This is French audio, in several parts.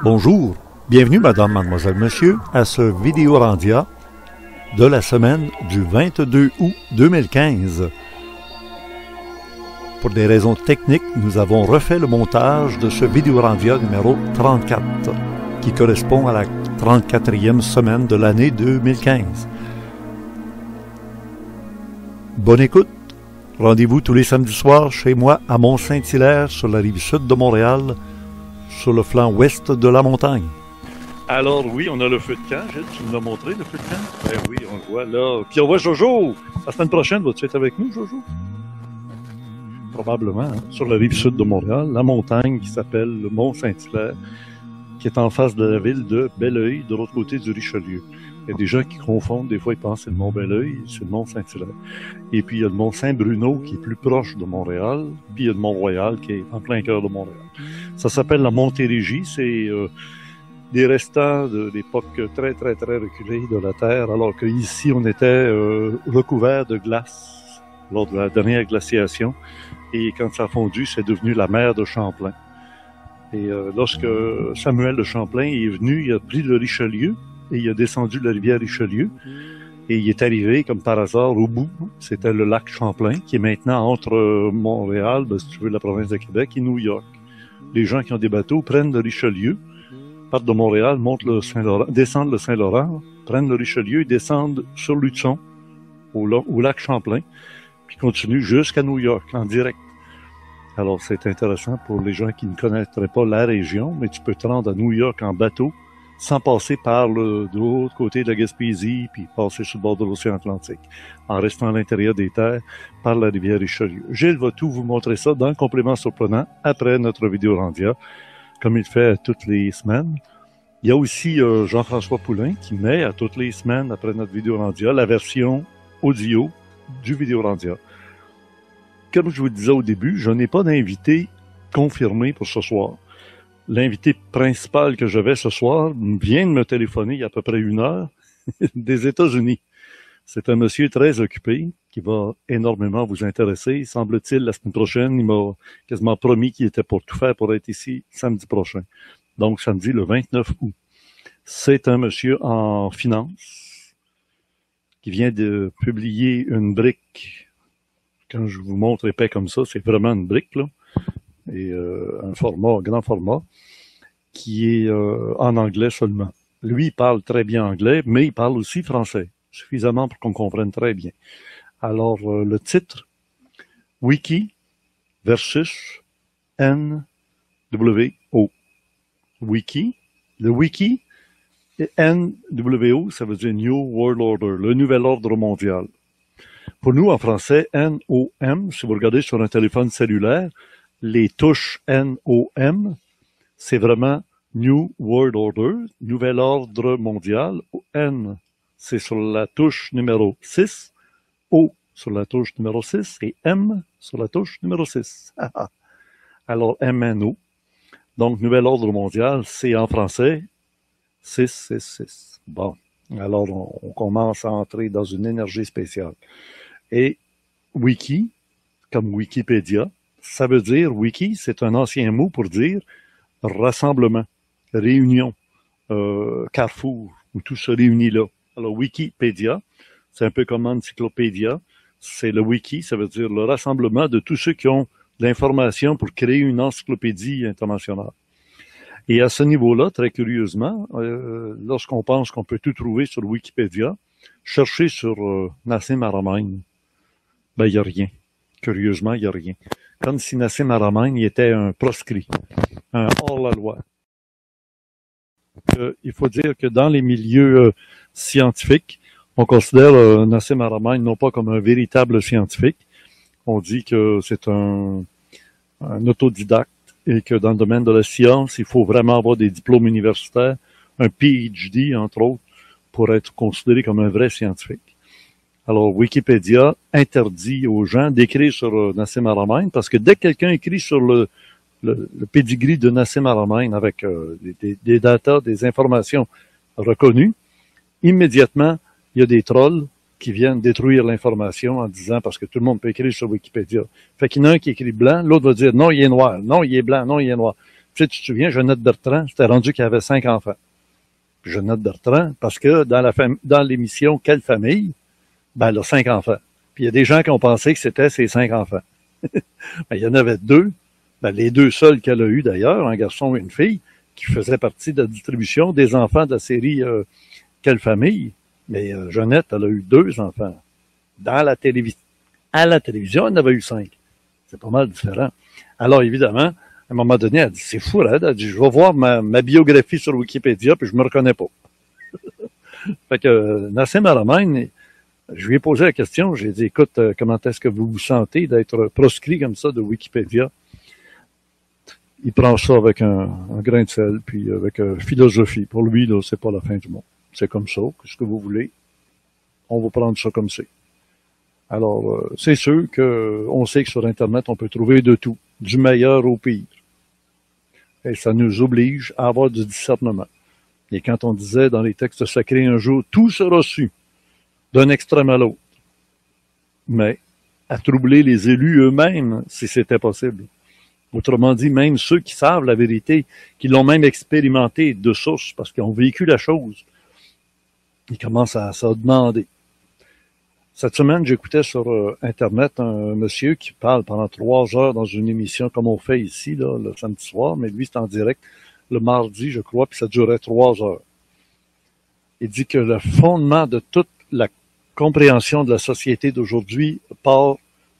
Bonjour, bienvenue madame, mademoiselle, monsieur à ce vidéo-randia de la semaine du 22 août 2015. Pour des raisons techniques, nous avons refait le montage de ce vidéo-randia numéro 34 qui correspond à la 34e semaine de l'année 2015. Bonne écoute! Rendez-vous tous les samedis soirs chez moi à Mont-Saint-Hilaire sur la rive sud de Montréal, sur le flanc ouest de la montagne. Alors oui, on a le feu de camp. Gilles, tu nous l'as montré, le feu de camp? Ben oui, on le voit là. Puis on voit Jojo! La semaine prochaine, vas-tu être avec nous, Jojo? Probablement, hein? Sur la rive sud de Montréal, la montagne qui s'appelle le Mont-Saint-Hilaire, qui est en face de la ville de Belleuil, de l'autre côté du Richelieu. Il y a des gens qui confondent, des fois ils pensent que c'est le Mont Belleuil, c'est le Mont Saint-Hilaire. Et puis il y a le Mont Saint-Bruno qui est plus proche de Montréal, puis il y a le Mont Royal qui est en plein cœur de Montréal. Ça s'appelle la Montérégie, c'est des restants de l'époque très reculée de la Terre, alors qu'ici on était recouvert de glace lors de la dernière glaciation, et quand ça a fondu, c'est devenu la mer de Champlain. Et lorsque Samuel de Champlain est venu, il a pris le Richelieu, et il a descendu la rivière Richelieu, et il est arrivé, comme par hasard, au bout, c'était le lac Champlain, qui est maintenant entre Montréal, si tu veux, la province de Québec, et New York. Les gens qui ont des bateaux prennent le Richelieu, partent de Montréal, montent le Saint-Laurent, descendent le Saint-Laurent, prennent le Richelieu et descendent sur l'Hudson, au lac Champlain, puis continuent jusqu'à New York, en direct. Alors, c'est intéressant pour les gens qui ne connaîtraient pas la région, mais tu peux te rendre à New York en bateau, sans passer par de l'autre côté de la Gaspésie, puis passer sur le bord de l'océan Atlantique, en restant à l'intérieur des terres par la rivière Richelieu. Gilles va tout vous montrer ça dans le complément surprenant après notre vidéo randia, comme il fait toutes les semaines. Il y a aussi Jean-François Poulain qui met à toutes les semaines après notre vidéo randia la version audio du vidéo randia. Comme je vous le disais au début, je n'ai pas d'invité confirmé pour ce soir. L'invité principal que j'avais ce soir vient de me téléphoner il y a à peu près 1 heure des États-Unis. C'est un monsieur très occupé qui va énormément vous intéresser. Semble-t-il, la semaine prochaine, il m'a quasiment promis qu'il était pour tout faire pour être ici samedi prochain. Donc, samedi le 29 août. C'est un monsieur en finance qui vient de publier une brique. Quand je vous montre épais comme ça, c'est vraiment une brique, là. Et un grand format, qui est en anglais seulement. Lui, il parle très bien anglais, mais il parle aussi français, suffisamment pour qu'on comprenne très bien. Alors, le titre, Wiki versus NWO. Wiki, le Wiki, et NWO, ça veut dire New World Order, le nouvel ordre mondial. Pour nous, en français, NOM, si vous regardez sur un téléphone cellulaire, les touches NOM, c'est vraiment New World Order, nouvel ordre mondial. N, c'est sur la touche numéro 6, O sur la touche numéro 6 et M sur la touche numéro 6. Alors, MNO. Donc, nouvel ordre mondial, c'est en français 666. Bon, alors on commence à entrer dans une énergie spéciale. Et Wiki, comme Wikipédia, ça veut dire, wiki, c'est un ancien mot pour dire rassemblement, réunion, carrefour, où tout se réunit là. Alors, Wikipédia, c'est un peu comme encyclopédia, c'est le wiki, ça veut dire le rassemblement de tous ceux qui ont l'information pour créer une encyclopédie internationale. Et à ce niveau-là, très curieusement, lorsqu'on pense qu'on peut tout trouver sur Wikipédia, chercher sur Nassim Haramein, ben, il n'y a rien. Curieusement, il n'y a rien. Comme si Nassim Haramein était un proscrit, un hors-la-loi. Il faut dire que dans les milieux scientifiques, on considère Nassim Haramein non pas comme un véritable scientifique. On dit que c'est un autodidacte et que dans le domaine de la science, il faut vraiment avoir des diplômes universitaires, un PhD entre autres, pour être considéré comme un vrai scientifique. Alors, Wikipédia interdit aux gens d'écrire sur Nassim Haramein parce que dès que quelqu'un écrit sur le pedigree de Nassim Haramein avec des data, des informations reconnues, immédiatement, il y a des trolls qui viennent détruire l'information en disant, parce que tout le monde peut écrire sur Wikipédia. Fait qu'il y en a un qui écrit blanc, l'autre va dire non, il est noir, non, il est blanc, non, il est noir. Tu sais, tu te souviens, Jeannette Bertrand, c'était rendu qu'elle avait 5 enfants. Puis Jeannette Bertrand, parce que dans l'émission Quelle famille, ben, elle a 5 enfants. Puis il y a des gens qui ont pensé que c'était ses 5 enfants. Ben, il y en avait 2, ben, les 2 seuls qu'elle a eu d'ailleurs, un garçon et une fille, qui faisaient partie de la distribution des enfants de la série Quelle famille. Mais Jeannette, elle a eu 2 enfants. Dans la télévision. À la télévision, elle en avait eu 5. C'est pas mal différent. Alors, évidemment, à un moment donné, elle dit, c'est fou, là. Elle dit, je vais voir ma biographie sur Wikipédia, puis je me reconnais pas. Fait que Nassim Haramein, je lui ai posé la question, j'ai dit, écoute, comment est-ce que vous vous sentez d'être proscrit comme ça de Wikipédia? Il prend ça avec un grain de sel, puis avec philosophie. Pour lui, là, c'est pas la fin du monde. C'est comme ça, qu'est-ce que vous voulez? On va prendre ça comme c'est. Alors, c'est sûr qu'on sait que sur Internet, on peut trouver de tout, du meilleur au pire. Et ça nous oblige à avoir du discernement. Et quand on disait dans les textes sacrés un jour, tout sera su, d'un extrême à l'autre. Mais à troubler les élus eux-mêmes, si c'était possible. Autrement dit, même ceux qui savent la vérité, qui l'ont même expérimenté de source, parce qu'ils ont vécu la chose, ils commencent à se demander. Cette semaine, j'écoutais sur Internet un monsieur qui parle pendant 3 heures dans une émission comme on fait ici, là, le samedi soir, mais lui, c'est en direct le mardi, je crois, puis ça durait 3 heures. Il dit que le fondement de toute la compréhension de la société d'aujourd'hui part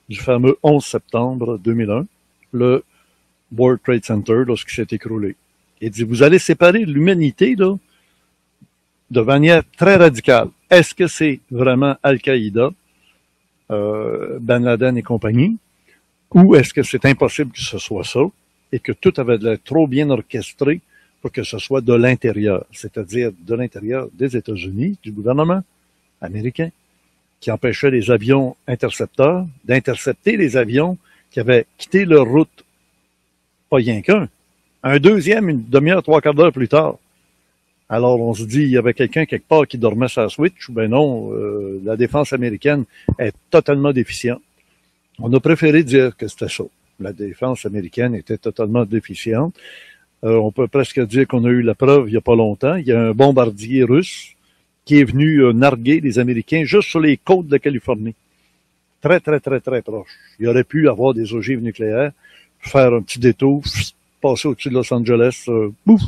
du fameux 11 septembre 2001, le World Trade Center, lorsqu'il s'est écroulé. Il dit, vous allez séparer l'humanité, là, de manière très radicale. Est-ce que c'est vraiment Al-Qaïda, Ben Laden et compagnie, ou est-ce que c'est impossible que ce soit ça, et que tout avait l'air trop bien orchestré pour que ce soit de l'intérieur, c'est-à-dire de l'intérieur des États-Unis, du gouvernement américain, qui empêchait les avions intercepteurs d'intercepter les avions qui avaient quitté leur route, pas rien qu'un, un deuxième, une demi-heure, 3/4 d'heure plus tard. Alors, on se dit, il y avait quelqu'un quelque part qui dormait sur la switch, ou ben non, la défense américaine est totalement déficiente. On a préféré dire que c'était ça. La défense américaine était totalement déficiente. On peut presque dire qu'on a eu la preuve il n'y a pas longtemps. Il y a un bombardier russe qui est venu narguer les Américains juste sur les côtes de la Californie. Très, très, très, très proche. Il aurait pu avoir des ogives nucléaires, faire un petit détour, passer au-dessus de Los Angeles, bouf,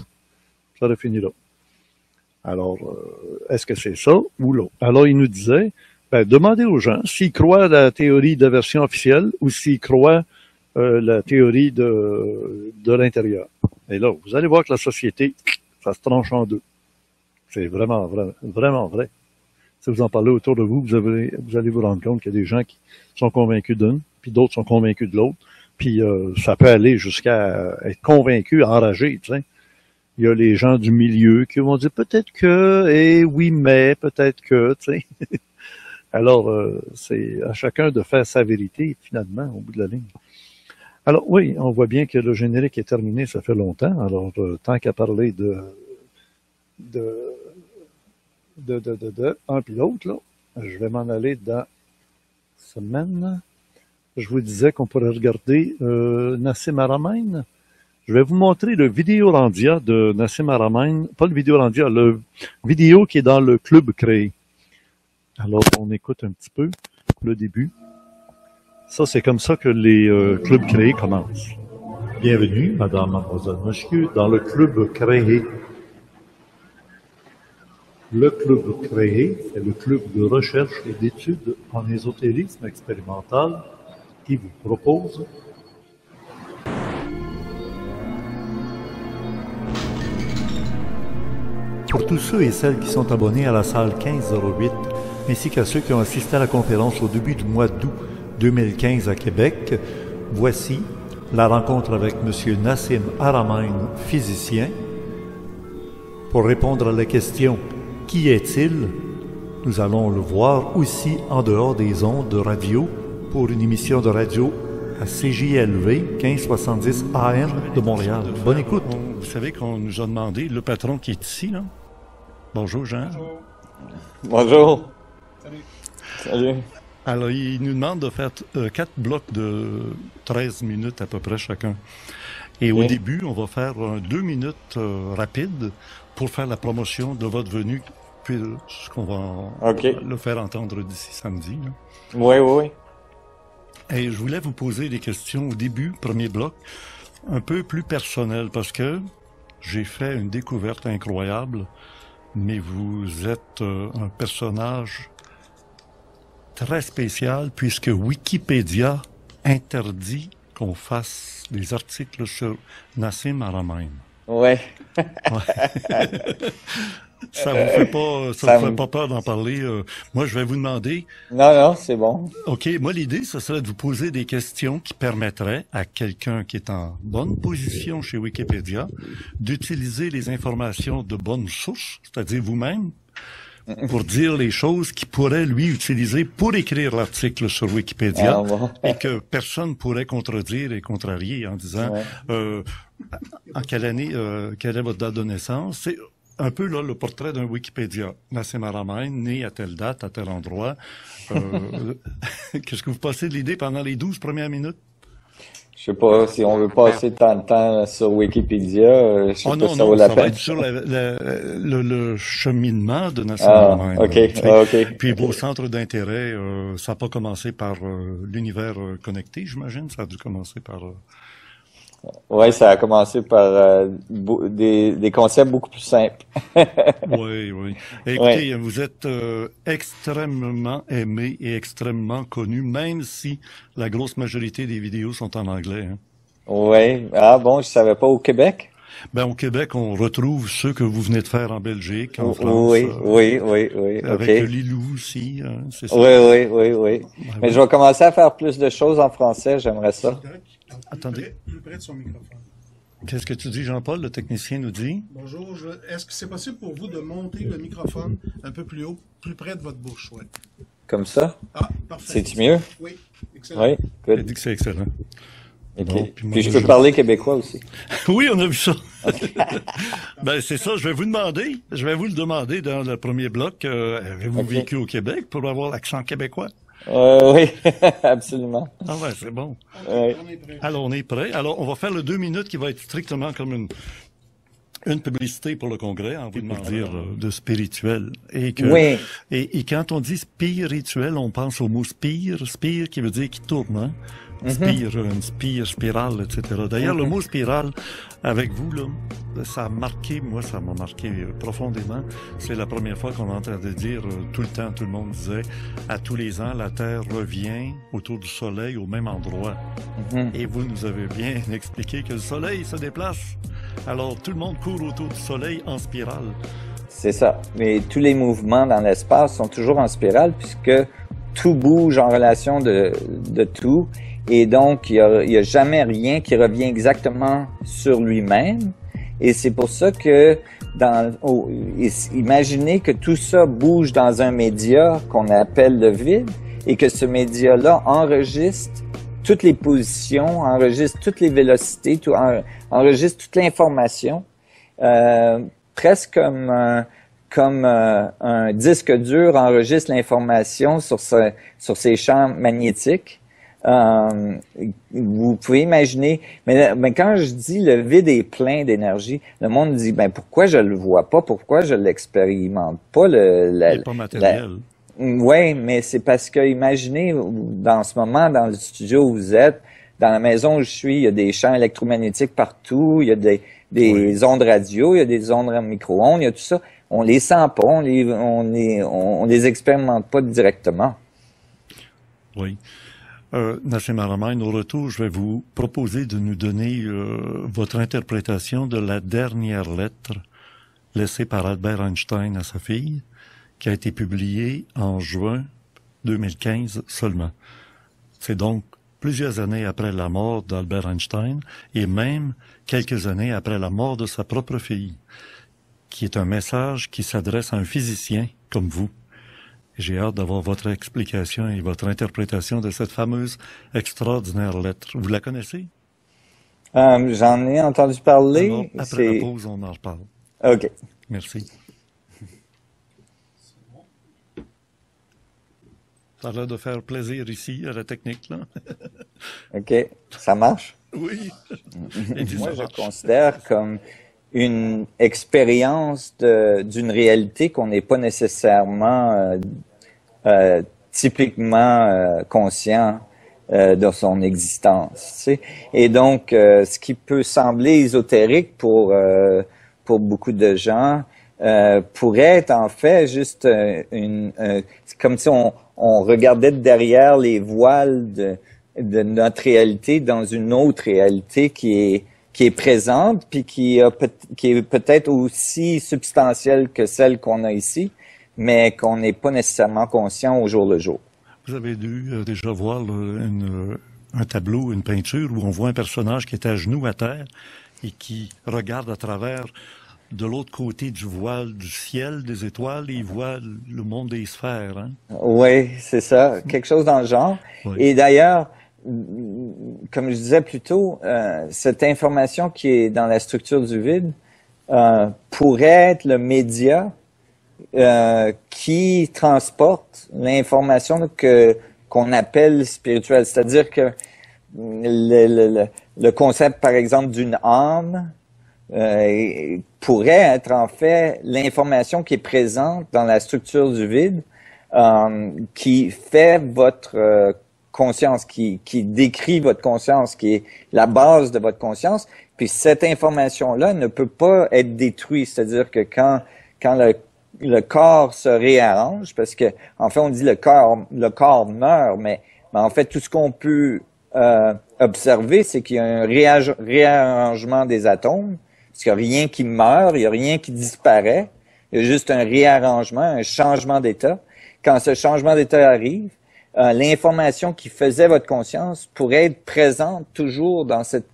ça aurait fini là. Alors, est-ce que c'est ça ou l'autre? Alors, il nous disait, demandez aux gens s'ils croient à la théorie de version officielle ou s'ils croient la théorie de l'intérieur. Et là, vous allez voir que la société, ça se tranche en deux. C'est vraiment vrai, vraiment vrai. Si vous en parlez autour de vous, vous allez vous rendre compte qu'il y a des gens qui sont convaincus d'une, puis d'autres sont convaincus de l'autre, puis ça peut aller jusqu'à être convaincu, enragé, tu sais. Il y a les gens du milieu qui vont dire peut-être que, et oui, mais, peut-être que, tu sais. Alors, c'est à chacun de faire sa vérité, finalement, au bout de la ligne. Alors, oui, on voit bien que le générique est terminé, ça fait longtemps. Alors, tant qu'à parler de un puis l'autre, là, je vais m'en aller dans semaine. Je vous disais qu'on pourrait regarder Nassim Haramein. Je vais vous montrer le Vidéolandia de Nassim Haramein, pas le Vidéolandia, le vidéo qui est dans le club créé. Alors, on écoute un petit peu le début. Ça, c'est comme ça que les clubs créés commencent. Bienvenue, madame, mademoiselle, monsieur, dans le club créé. Le club créé est le club de recherche et d'études en ésotérisme expérimental qui vous propose pour tous ceux et celles qui sont abonnés à la salle 1508, ainsi qu'à ceux qui ont assisté à la conférence au début du mois d'août 2015 à Québec, voici la rencontre avec M. Nassim Haramein, physicien. Pour répondre à la question « Qui est-il ?», nous allons le voir aussi en dehors des ondes de radio pour une émission de radio à CJLV 1570 AM de Montréal. Bonne écoute. Vous savez qu'on nous a demandé, le patron qui est ici, là. Bonjour, Jean. Bonjour. Salut. Salut. Alors, il nous demande de faire 4 blocs de 13 minutes à peu près chacun. Et au Ok. début, on va faire 2 minutes rapides pour faire la promotion de votre venue, puis ce qu'on va Ok. le faire entendre d'ici samedi, là. Oui, oui, oui. Et je voulais vous poser des questions au début, premier bloc, un peu plus personnelles, parce que j'ai fait une découverte incroyable, mais vous êtes un personnage très spécial, puisque Wikipédia interdit qu'on fasse des articles sur Nassim Haramein. Ouais. Ça Ça vous fait me... pas peur d'en parler? Moi, je vais vous demander. Non, non, c'est bon. OK, moi, l'idée, ce serait de vous poser des questions qui permettraient à quelqu'un qui est en bonne position chez Wikipédia d'utiliser les informations de bonnes sources, c'est-à-dire vous-même, pour dire les choses qu'il pourrait, lui, utiliser pour écrire l'article sur Wikipédia Ah, bon. et que personne pourrait contredire et contrarier en disant Ouais. euh, en quelle année, quelle est votre date de naissance. C'est un peu là le portrait d'un Wikipédia. Nassim Haramein, né à telle date, à tel endroit. Qu'est-ce que vous passez de l'idée pendant les 12 premières minutes? Je sais pas si on veut passer tant de temps sur Wikipédia, je sais Oh pas non, si ça vaut non, la ça va peine. être sur le cheminement de Nassim Ah, Haramein. ok, Tu sais. ah, ok. Puis vos centres d'intérêt, ça n'a pas commencé par l'univers connecté, j'imagine. Ça a dû commencer par... Ouais, ça a commencé par des concepts beaucoup plus simples. Oui, oui. Et Ouais, écoutez, vous êtes extrêmement aimé et extrêmement connu, même si la grosse majorité des vidéos sont en anglais, hein. ouais. Ah bon, je savais pas au Québec. Ben, au Québec, on retrouve ceux que vous venez de faire en Belgique, en France, Oui, oui, oui, oui. Ok. avec Lilou aussi, hein, c'est ça. Oui, oui, oui, oui. Ben Mais je oui. vais commencer à faire plus de choses en français. J'aimerais ça. Attendez. Plus près de son microphone. Qu'est-ce que tu dis, Jean-Paul? Le technicien nous dit. Bonjour, est-ce que c'est possible pour vous de monter le microphone un peu plus haut, plus près de votre bouche? Ouais. Comme ça? Ah, parfait. C'est-tu mieux? Oui, excellent. Oui, Il good. dit que c'est excellent. Ok. Bon, puis moi, Puis je je- peux parler québécois aussi. Oui, on a vu ça. Ben, c'est ça, je vais vous le demander dans le premier bloc. Avez-vous Ok. vécu au Québec pour avoir l'accent québécois? Oui, absolument. Ah ouais, c'est bon. Oui. On est prêt. Alors, on est prêt. Alors, on va faire le 2 minutes qui va être strictement comme une publicité pour le Congrès, en vous demandant dire de spirituel. Oui. Et quand on dit spirituel, on pense au mot spire qui veut dire qui tourne, hein? Spire, une spirale, etc. D'ailleurs, le mot spirale, avec vous, là, ça m'a marqué profondément. C'est la première fois qu'on entendait dire tout le temps, tout le monde disait, à tous les ans, la Terre revient autour du Soleil au même endroit. Et vous nous avez bien expliqué que le Soleil se déplace. Alors, tout le monde court autour du Soleil en spirale. C'est ça. Mais tous les mouvements dans l'espace sont toujours en spirale puisque tout bouge en relation de tout. Et donc, il y a jamais rien qui revient exactement sur lui-même. Et c'est pour ça que imaginez que tout ça bouge dans un média qu'on appelle le vide et que ce média-là enregistre toutes les positions, enregistre toutes les vélocités, enregistre toute l'information, presque comme un disque dur enregistre l'information sur ses champs magnétiques. Vous pouvez imaginer, mais quand je dis le vide est plein d'énergie, le monde dit ben pourquoi je le vois pas, pourquoi je l'expérimente pas Il n'est pas matériel. Oui, mais c'est parce que imaginez dans ce moment dans le studio où vous êtes, dans la maison où je suis, il y a des champs électromagnétiques partout, il y a des ondes radio, il y a des ondes micro-ondes, il y a tout ça. On les sent pas, on les expérimente pas directement. Oui. Nassim Haramein, au retour, je vais vous proposer de nous donner votre interprétation de la dernière lettre laissée par Albert Einstein à sa fille, qui a été publiée en juin 2015 seulement. C'est donc plusieurs années après la mort d'Albert Einstein et même quelques années après la mort de sa propre fille, qui est un message qui s'adresse à un physicien comme vous. J'ai hâte d'avoir votre explication et votre interprétation de cette fameuse extraordinaire lettre. Vous la connaissez? J'en ai entendu parler. Alors, après la pause, on en reparle. OK. Merci. Ça a l'air de faire plaisir ici, à la technique, là. OK. Ça marche? Oui. Moi, je considère comme une expérience d'une réalité qu'on n'est pas nécessairement typiquement conscient de son existence. Tu sais. Et donc, ce qui peut sembler ésotérique pour beaucoup de gens pourrait être en fait juste c'est comme si on regardait derrière les voiles de notre réalité dans une autre réalité qui est présente puis qui est peut-être aussi substantielle que celle qu'on a ici, mais qu'on n'est pas nécessairement conscient au jour le jour. Vous avez dû déjà voir un tableau, une peinture où on voit un personnage qui est à genoux à terre et qui regarde à travers de l'autre côté du voile du ciel, des étoiles, et il voit le monde des sphères. Hein? Oui, c'est ça, quelque chose dans le genre. Oui. Et d'ailleurs, comme je disais plus tôt, cette information qui est dans la structure du vide pourrait être le média qui transporte l'information qu'on appelle spirituelle. C'est-à-dire que le concept, par exemple, d'une âme pourrait être en fait l'information qui est présente dans la structure du vide, qui fait votre conscience, qui décrit votre conscience, qui est la base de votre conscience. Puis cette information-là ne peut pas être détruite. C'est-à-dire que quand le corps se réarrange, parce que en fait on dit le corps meurt, mais en fait tout ce qu'on peut observer, c'est qu'il y a un réarrangement des atomes, parce qu'il n'y a rien qui meurt, il n'y a rien qui disparaît, il y a juste un réarrangement, un changement d'état. Quand ce changement d'état arrive, l'information qui faisait votre conscience pourrait être présente toujours dans cette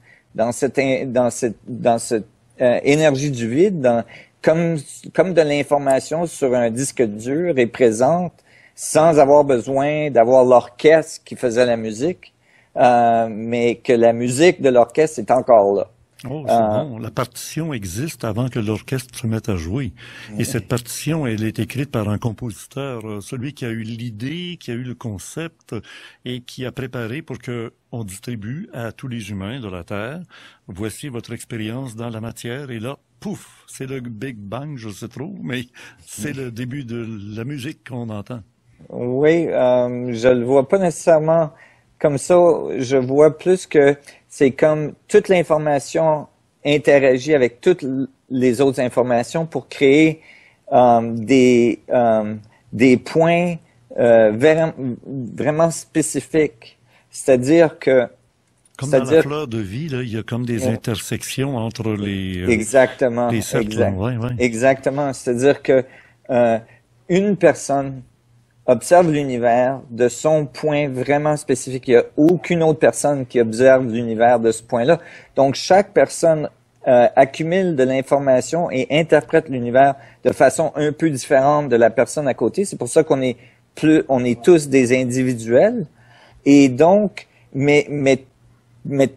énergie du vide, comme de l'information sur un disque dur est présente sans avoir besoin d'avoir l'orchestre qui faisait la musique, mais que la musique de l'orchestre est encore là. Oh, c'est bon. La partition existe avant que l'orchestre se mette à jouer. Et cette partition, elle est écrite par un compositeur, celui qui a eu l'idée, qui a eu le concept et qui a préparé pour que on distribue à tous les humains de la Terre. Voici votre expérience dans la matière. Et là, pouf, c'est le Big Bang, je sais trop, mais c'est le début de la musique qu'on entend. Oui, je le vois pas nécessairement comme ça. Je vois plus que c'est comme toute l'information interagit avec toutes les autres informations pour créer des points vraiment spécifiques. C'est-à-dire que comme dans la fleur de vie, là, il y a comme des intersections entre les exactement, les cercles. Ouais. Exactement. C'est-à-dire que une personne observe l'univers de son point vraiment spécifique. Il n'y a aucune autre personne qui observe l'univers de ce point-là. Donc, chaque personne accumule de l'information et interprète l'univers de façon un peu différente de la personne à côté. C'est pour ça qu'on est tous des individuels. Et donc, mais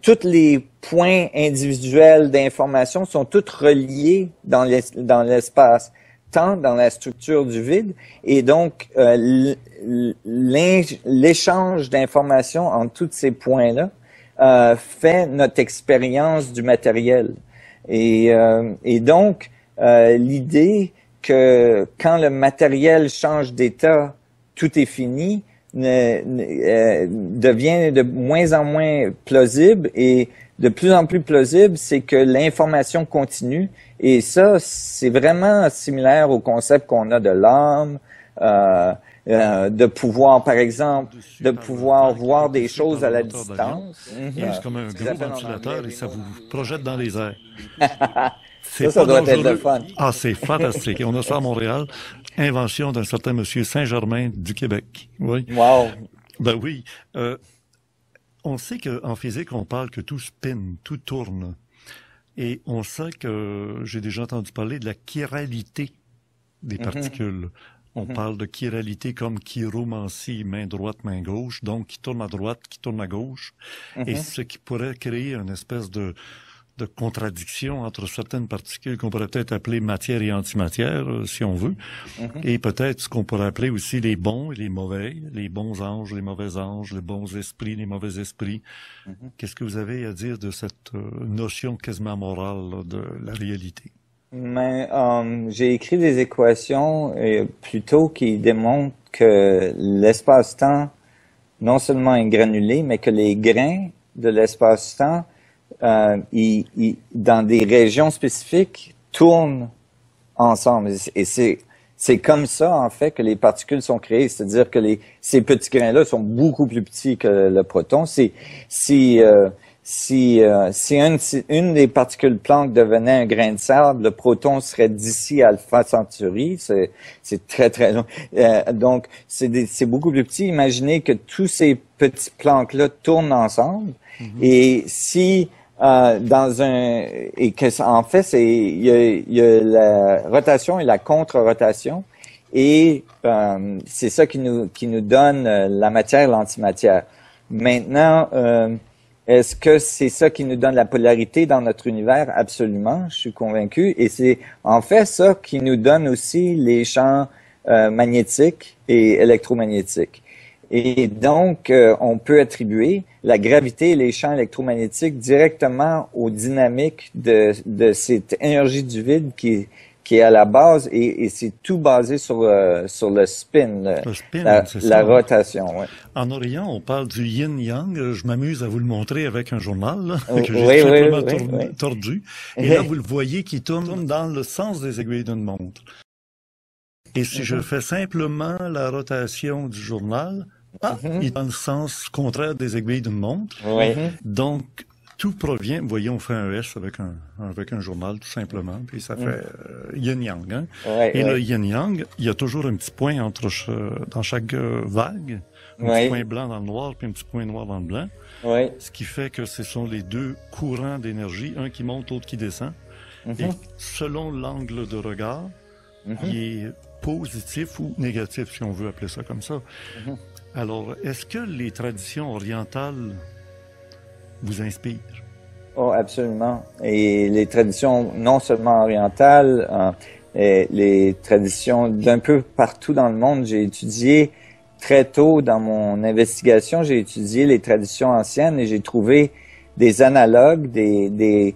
tous les points individuels d'information sont tous reliés dans l'espace, tant dans la structure du vide, et donc l'échange d'informations entre tous ces points-là fait notre expérience du matériel. Et donc, l'idée que quand le matériel change d'état, tout est fini, devient de moins en moins plausible, et de plus en plus plausible, c'est que l'information continue. Et ça, c'est vraiment similaire au concept qu'on a de l'âme, de pouvoir, par exemple, de pouvoir voir des choses à la distance. C'est comme un gros ventilateur et ça vous projette dans les airs. Ça doit être le fun. Ah, c'est fantastique. Et on a ça à Montréal. Invention d'un certain monsieur Saint-Germain du Québec. Oui. Wow. Ben oui. On sait qu'en physique, on parle que tout spin, tout tourne. Et on sait que, j'ai déjà entendu parler de la chiralité des particules. On parle de chiralité comme chiromancie, main droite, main gauche, donc qui tourne à droite, qui tourne à gauche. Et ce qui pourrait créer une espèce de de contradiction entre certaines particules qu'on pourrait peut-être appeler matière et antimatière, si on veut, et peut-être ce qu'on pourrait appeler aussi les bons et les mauvais, les bons anges, les bons esprits, les mauvais esprits. Qu'est-ce que vous avez à dire de cette notion quasiment morale là, de la réalité? Mais j'ai écrit des équations plutôt qui démontrent que l'espace-temps non seulement est granulé, mais que les grains de l'espace-temps dans des régions spécifiques, tournent ensemble. Et c'est comme ça, en fait, que les particules sont créées. C'est-à-dire que ces petits grains-là sont beaucoup plus petits que le proton. Si une des particules Planck devenait un grain de sable, le proton serait d'ici Alpha Centauri. C'est très, très long. Donc, c'est beaucoup plus petit. Imaginez que tous ces petits Planck-là tournent ensemble. Et si en fait, il y a la rotation et la contre-rotation, et c'est ça qui nous donne la matière et l'antimatière. Maintenant, est-ce que c'est ça qui nous donne la polarité dans notre univers? Absolument, je suis convaincu. Et c'est en fait ça qui nous donne aussi les champs magnétiques et électromagnétiques. Et donc, on peut attribuer la gravité et les champs électromagnétiques directement aux dynamiques de cette énergie du vide qui est à la base, et c'est tout basé sur le spin, la rotation. Ouais. En Orient, on parle du yin-yang. Je m'amuse à vous le montrer avec un journal là, que j'ai simplement tordu. Et là, vous le voyez qui tourne dans le sens des aiguilles d'une montre. Et si je fais simplement la rotation du journal, il est dans le sens contraire des aiguilles d'une montre. Donc, tout provient, voyons, on fait un S avec un journal, tout simplement, puis ça fait yin-yang. Hein? Et le yin-yang, il y a toujours un petit point dans chaque vague, un petit point blanc dans le noir, puis un petit point noir dans le blanc. Ce qui fait que ce sont les deux courants d'énergie, un qui monte, l'autre qui descend. Et selon l'angle de regard, il est positif ou négatif, si on veut appeler ça comme ça. Alors, est-ce que les traditions orientales vous inspirent? Oh, absolument. Et les traditions non seulement orientales, les traditions d'un peu partout dans le monde. J'ai étudié très tôt dans mon investigation, j'ai étudié les traditions anciennes et j'ai trouvé des analogues, des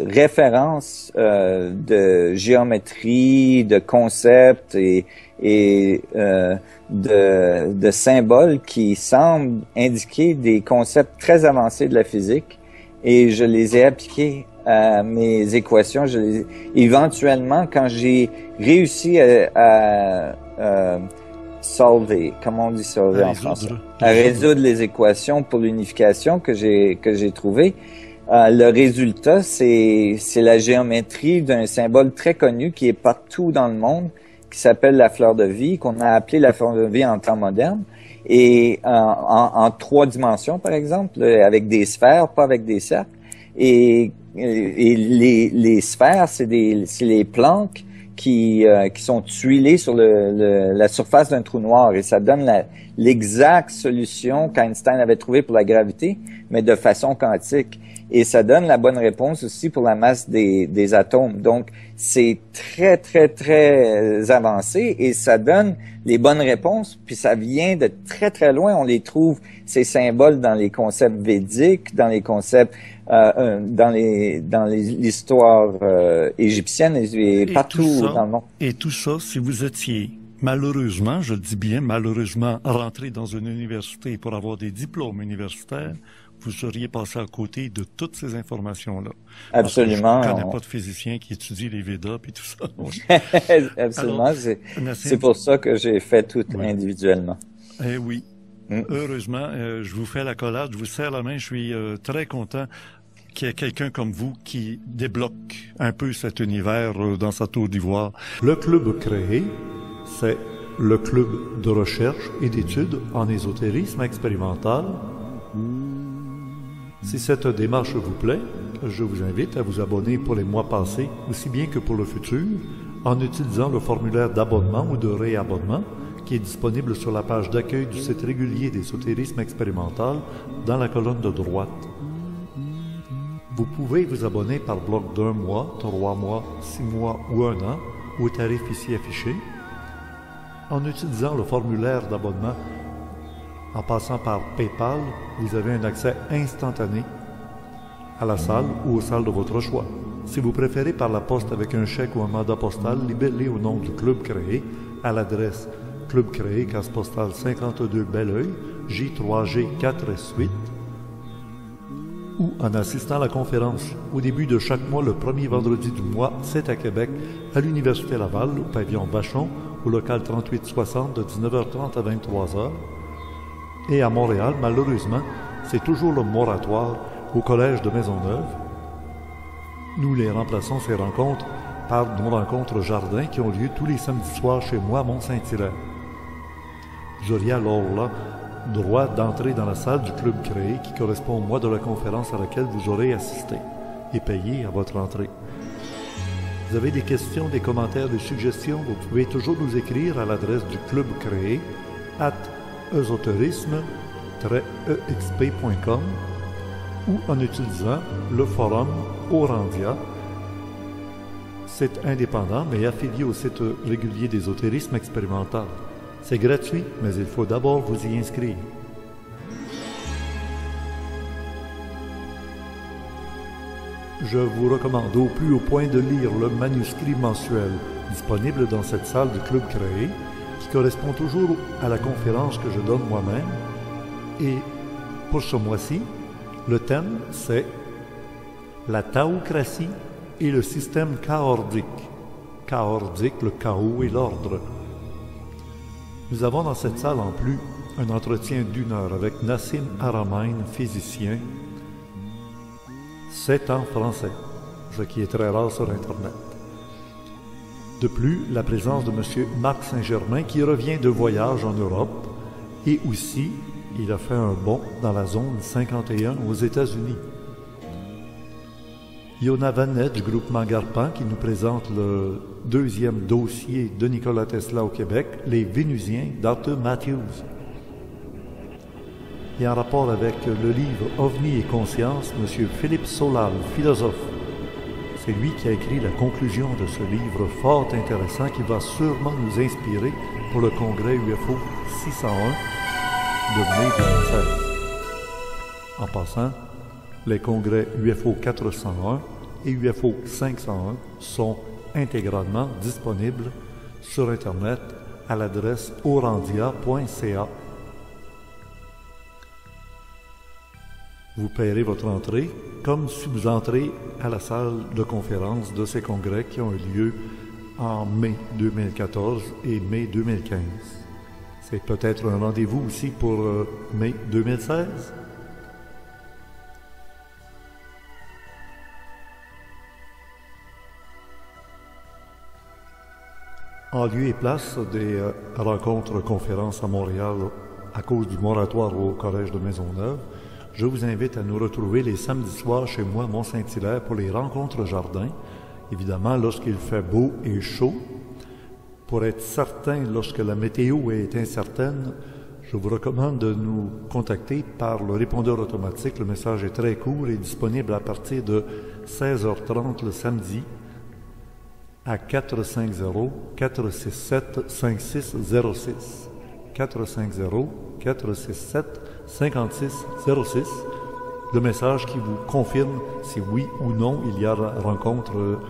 références de géométrie, de concepts et de symboles qui semblent indiquer des concepts très avancés de la physique, et je les ai appliqués à mes équations. Éventuellement, quand j'ai réussi à solver, comment on dit solver en français? À résoudre les équations pour l'unification que j'ai trouvé. Le résultat, c'est la géométrie d'un symbole très connu qui est partout dans le monde, qui s'appelle la fleur de vie, qu'on a appelé la fleur de vie en temps moderne, et en 3 dimensions, par exemple, avec des sphères, pas avec des cercles. Et les sphères, c'est les Planck qui sont tuilés sur la surface d'un trou noir, et ça donne l'exacte solution qu'Einstein avait trouvée pour la gravité, mais de façon quantique. Et ça donne la bonne réponse aussi pour la masse des atomes. Donc, c'est très, très, très avancé, et ça donne les bonnes réponses, puis ça vient de très, très loin. On les trouve, ces symboles, dans les concepts védiques, dans les concepts, dans l'histoire égyptienne et partout dans le monde. Et tout ça, si vous étiez malheureusement, je le dis bien malheureusement, rentré dans une université pour avoir des diplômes universitaires, vous seriez passé à côté de toutes ces informations-là. Absolument. Je ne connais pas de physicien qui étudie les Védas et tout ça. Absolument. C'est pour ça que j'ai fait tout individuellement. Eh oui. Heureusement, je vous fais l'accolade, je vous serre la main, je suis très content qu'il y ait quelqu'un comme vous qui débloque un peu cet univers dans sa tour d'ivoire. Le club créé, c'est le club de recherche et d'études en ésotérisme expérimental. Si cette démarche vous plaît, je vous invite à vous abonner pour les mois passés, aussi bien que pour le futur, en utilisant le formulaire d'abonnement ou de réabonnement qui est disponible sur la page d'accueil du site régulier d'ésotérisme expérimental dans la colonne de droite. Vous pouvez vous abonner par bloc d'1 mois, 3 mois, 6 mois ou 1 an au tarif ici affiché en utilisant le formulaire d'abonnement. En passant par PayPal, vous avez un accès instantané à la salle ou aux salles de votre choix. Si vous préférez par la poste avec un chèque ou un mandat postal, libellé au nom du Club Créé à l'adresse Club Créé, case postale 52 Belleuil, J3G 4S8, ou en assistant à la conférence au début de chaque mois, le premier vendredi du mois, c'est à Québec, à l'Université Laval, au pavillon Vachon, au local 3860 de 19h30 à 23h. Et à Montréal, malheureusement, c'est toujours le moratoire au Collège de Maisonneuve. Nous les remplaçons ces rencontres par nos rencontres jardin qui ont lieu tous les samedis soirs chez moi à Mont-Saint-Hilaire. Vous auriez alors là droit d'entrer dans la salle du Club Créé qui correspond au mois de la conférence à laquelle vous aurez assisté et payé à votre entrée. Vous avez des questions, des commentaires, des suggestions, vous pouvez toujours nous écrire à l'adresse du Club Créé @esoterisme-exp.com ou en utilisant le forum Orandia, site indépendant mais affilié au site régulier d'ésotérisme expérimental. C'est gratuit, mais il faut d'abord vous y inscrire. Je vous recommande au plus haut point de lire le manuscrit mensuel disponible dans cette salle du Club Créé, qui correspond toujours à la conférence que je donne moi-même. Et pour ce mois-ci, le thème, c'est la théocratie et le système chaordique. Chaordique, le chaos et l'ordre. Nous avons dans cette salle en plus un entretien d'1 heure avec Nassim Haramein, physicien. C'est en français, ce qui est très rare sur Internet. De plus, la présence de M. Marc Saint-Germain qui revient de voyage en Europe et aussi, il a fait un bond dans la zone 51 aux États-Unis. Yona Vanet du groupement Garpan qui nous présente le deuxième dossier de Nikola Tesla au Québec, Les Vénusiens d'Arthur Matthews. Et en rapport avec le livre OVNI et conscience, M. Philippe Solal, philosophe. C'est lui qui a écrit la conclusion de ce livre fort intéressant qui va sûrement nous inspirer pour le congrès UFO 601 de mai 2016. En passant, les congrès UFO 401 et UFO 501 sont intégralement disponibles sur Internet à l'adresse orandia.ca. Vous paierez votre entrée comme si vous entrez à la salle de conférence de ces congrès qui ont eu lieu en mai 2014 et mai 2015. C'est peut-être un rendez-vous aussi pour mai 2016. En lieu et place des rencontres-conférences à Montréal à cause du moratoire au Collège de Maisonneuve, je vous invite à nous retrouver les samedis soirs chez moi à Mont-Saint-Hilaire pour les rencontres jardin, évidemment lorsqu'il fait beau et chaud. Pour être certain, lorsque la météo est incertaine, je vous recommande de nous contacter par le répondeur automatique. Le message est très court et disponible à partir de 16h30 le samedi à 450-467-5606. 450-467-5606. Le message qui vous confirme si oui ou non il y a rencontre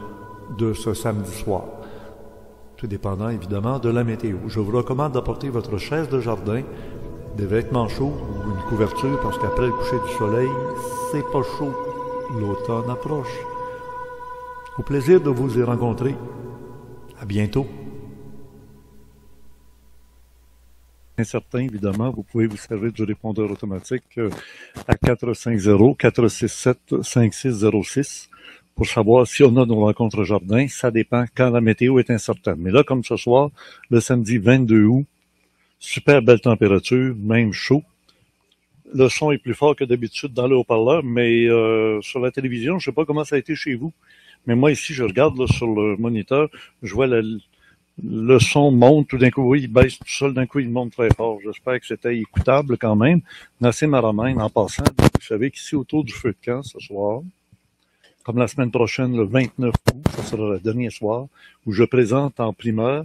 de ce samedi soir. Tout dépendant évidemment de la météo. Je vous recommande d'apporter votre chaise de jardin, des vêtements chauds ou une couverture parce qu'après le coucher du soleil, c'est pas chaud. L'automne approche. Au plaisir de vous y rencontrer. À bientôt. Incertain, évidemment, vous pouvez vous servir du répondeur automatique à 450-467-5606 pour savoir si on a nos rencontres jardin. Ça dépend quand la météo est incertaine. Mais là, comme ce soir, le samedi 22 août, super belle température, même chaud. Le son est plus fort que d'habitude dans le haut-parleur, mais sur la télévision, je ne sais pas comment ça a été chez vous. Mais moi, ici, je regarde là, sur le moniteur, je vois le son monte, tout d'un coup, oui, il baisse tout seul, d'un coup, il monte très fort. J'espère que c'était écoutable quand même. Nassim Haramein, en passant, vous savez qu'ici, autour du feu de camp, ce soir, comme la semaine prochaine, le 29 août, ce sera le dernier soir, où je présente en primeur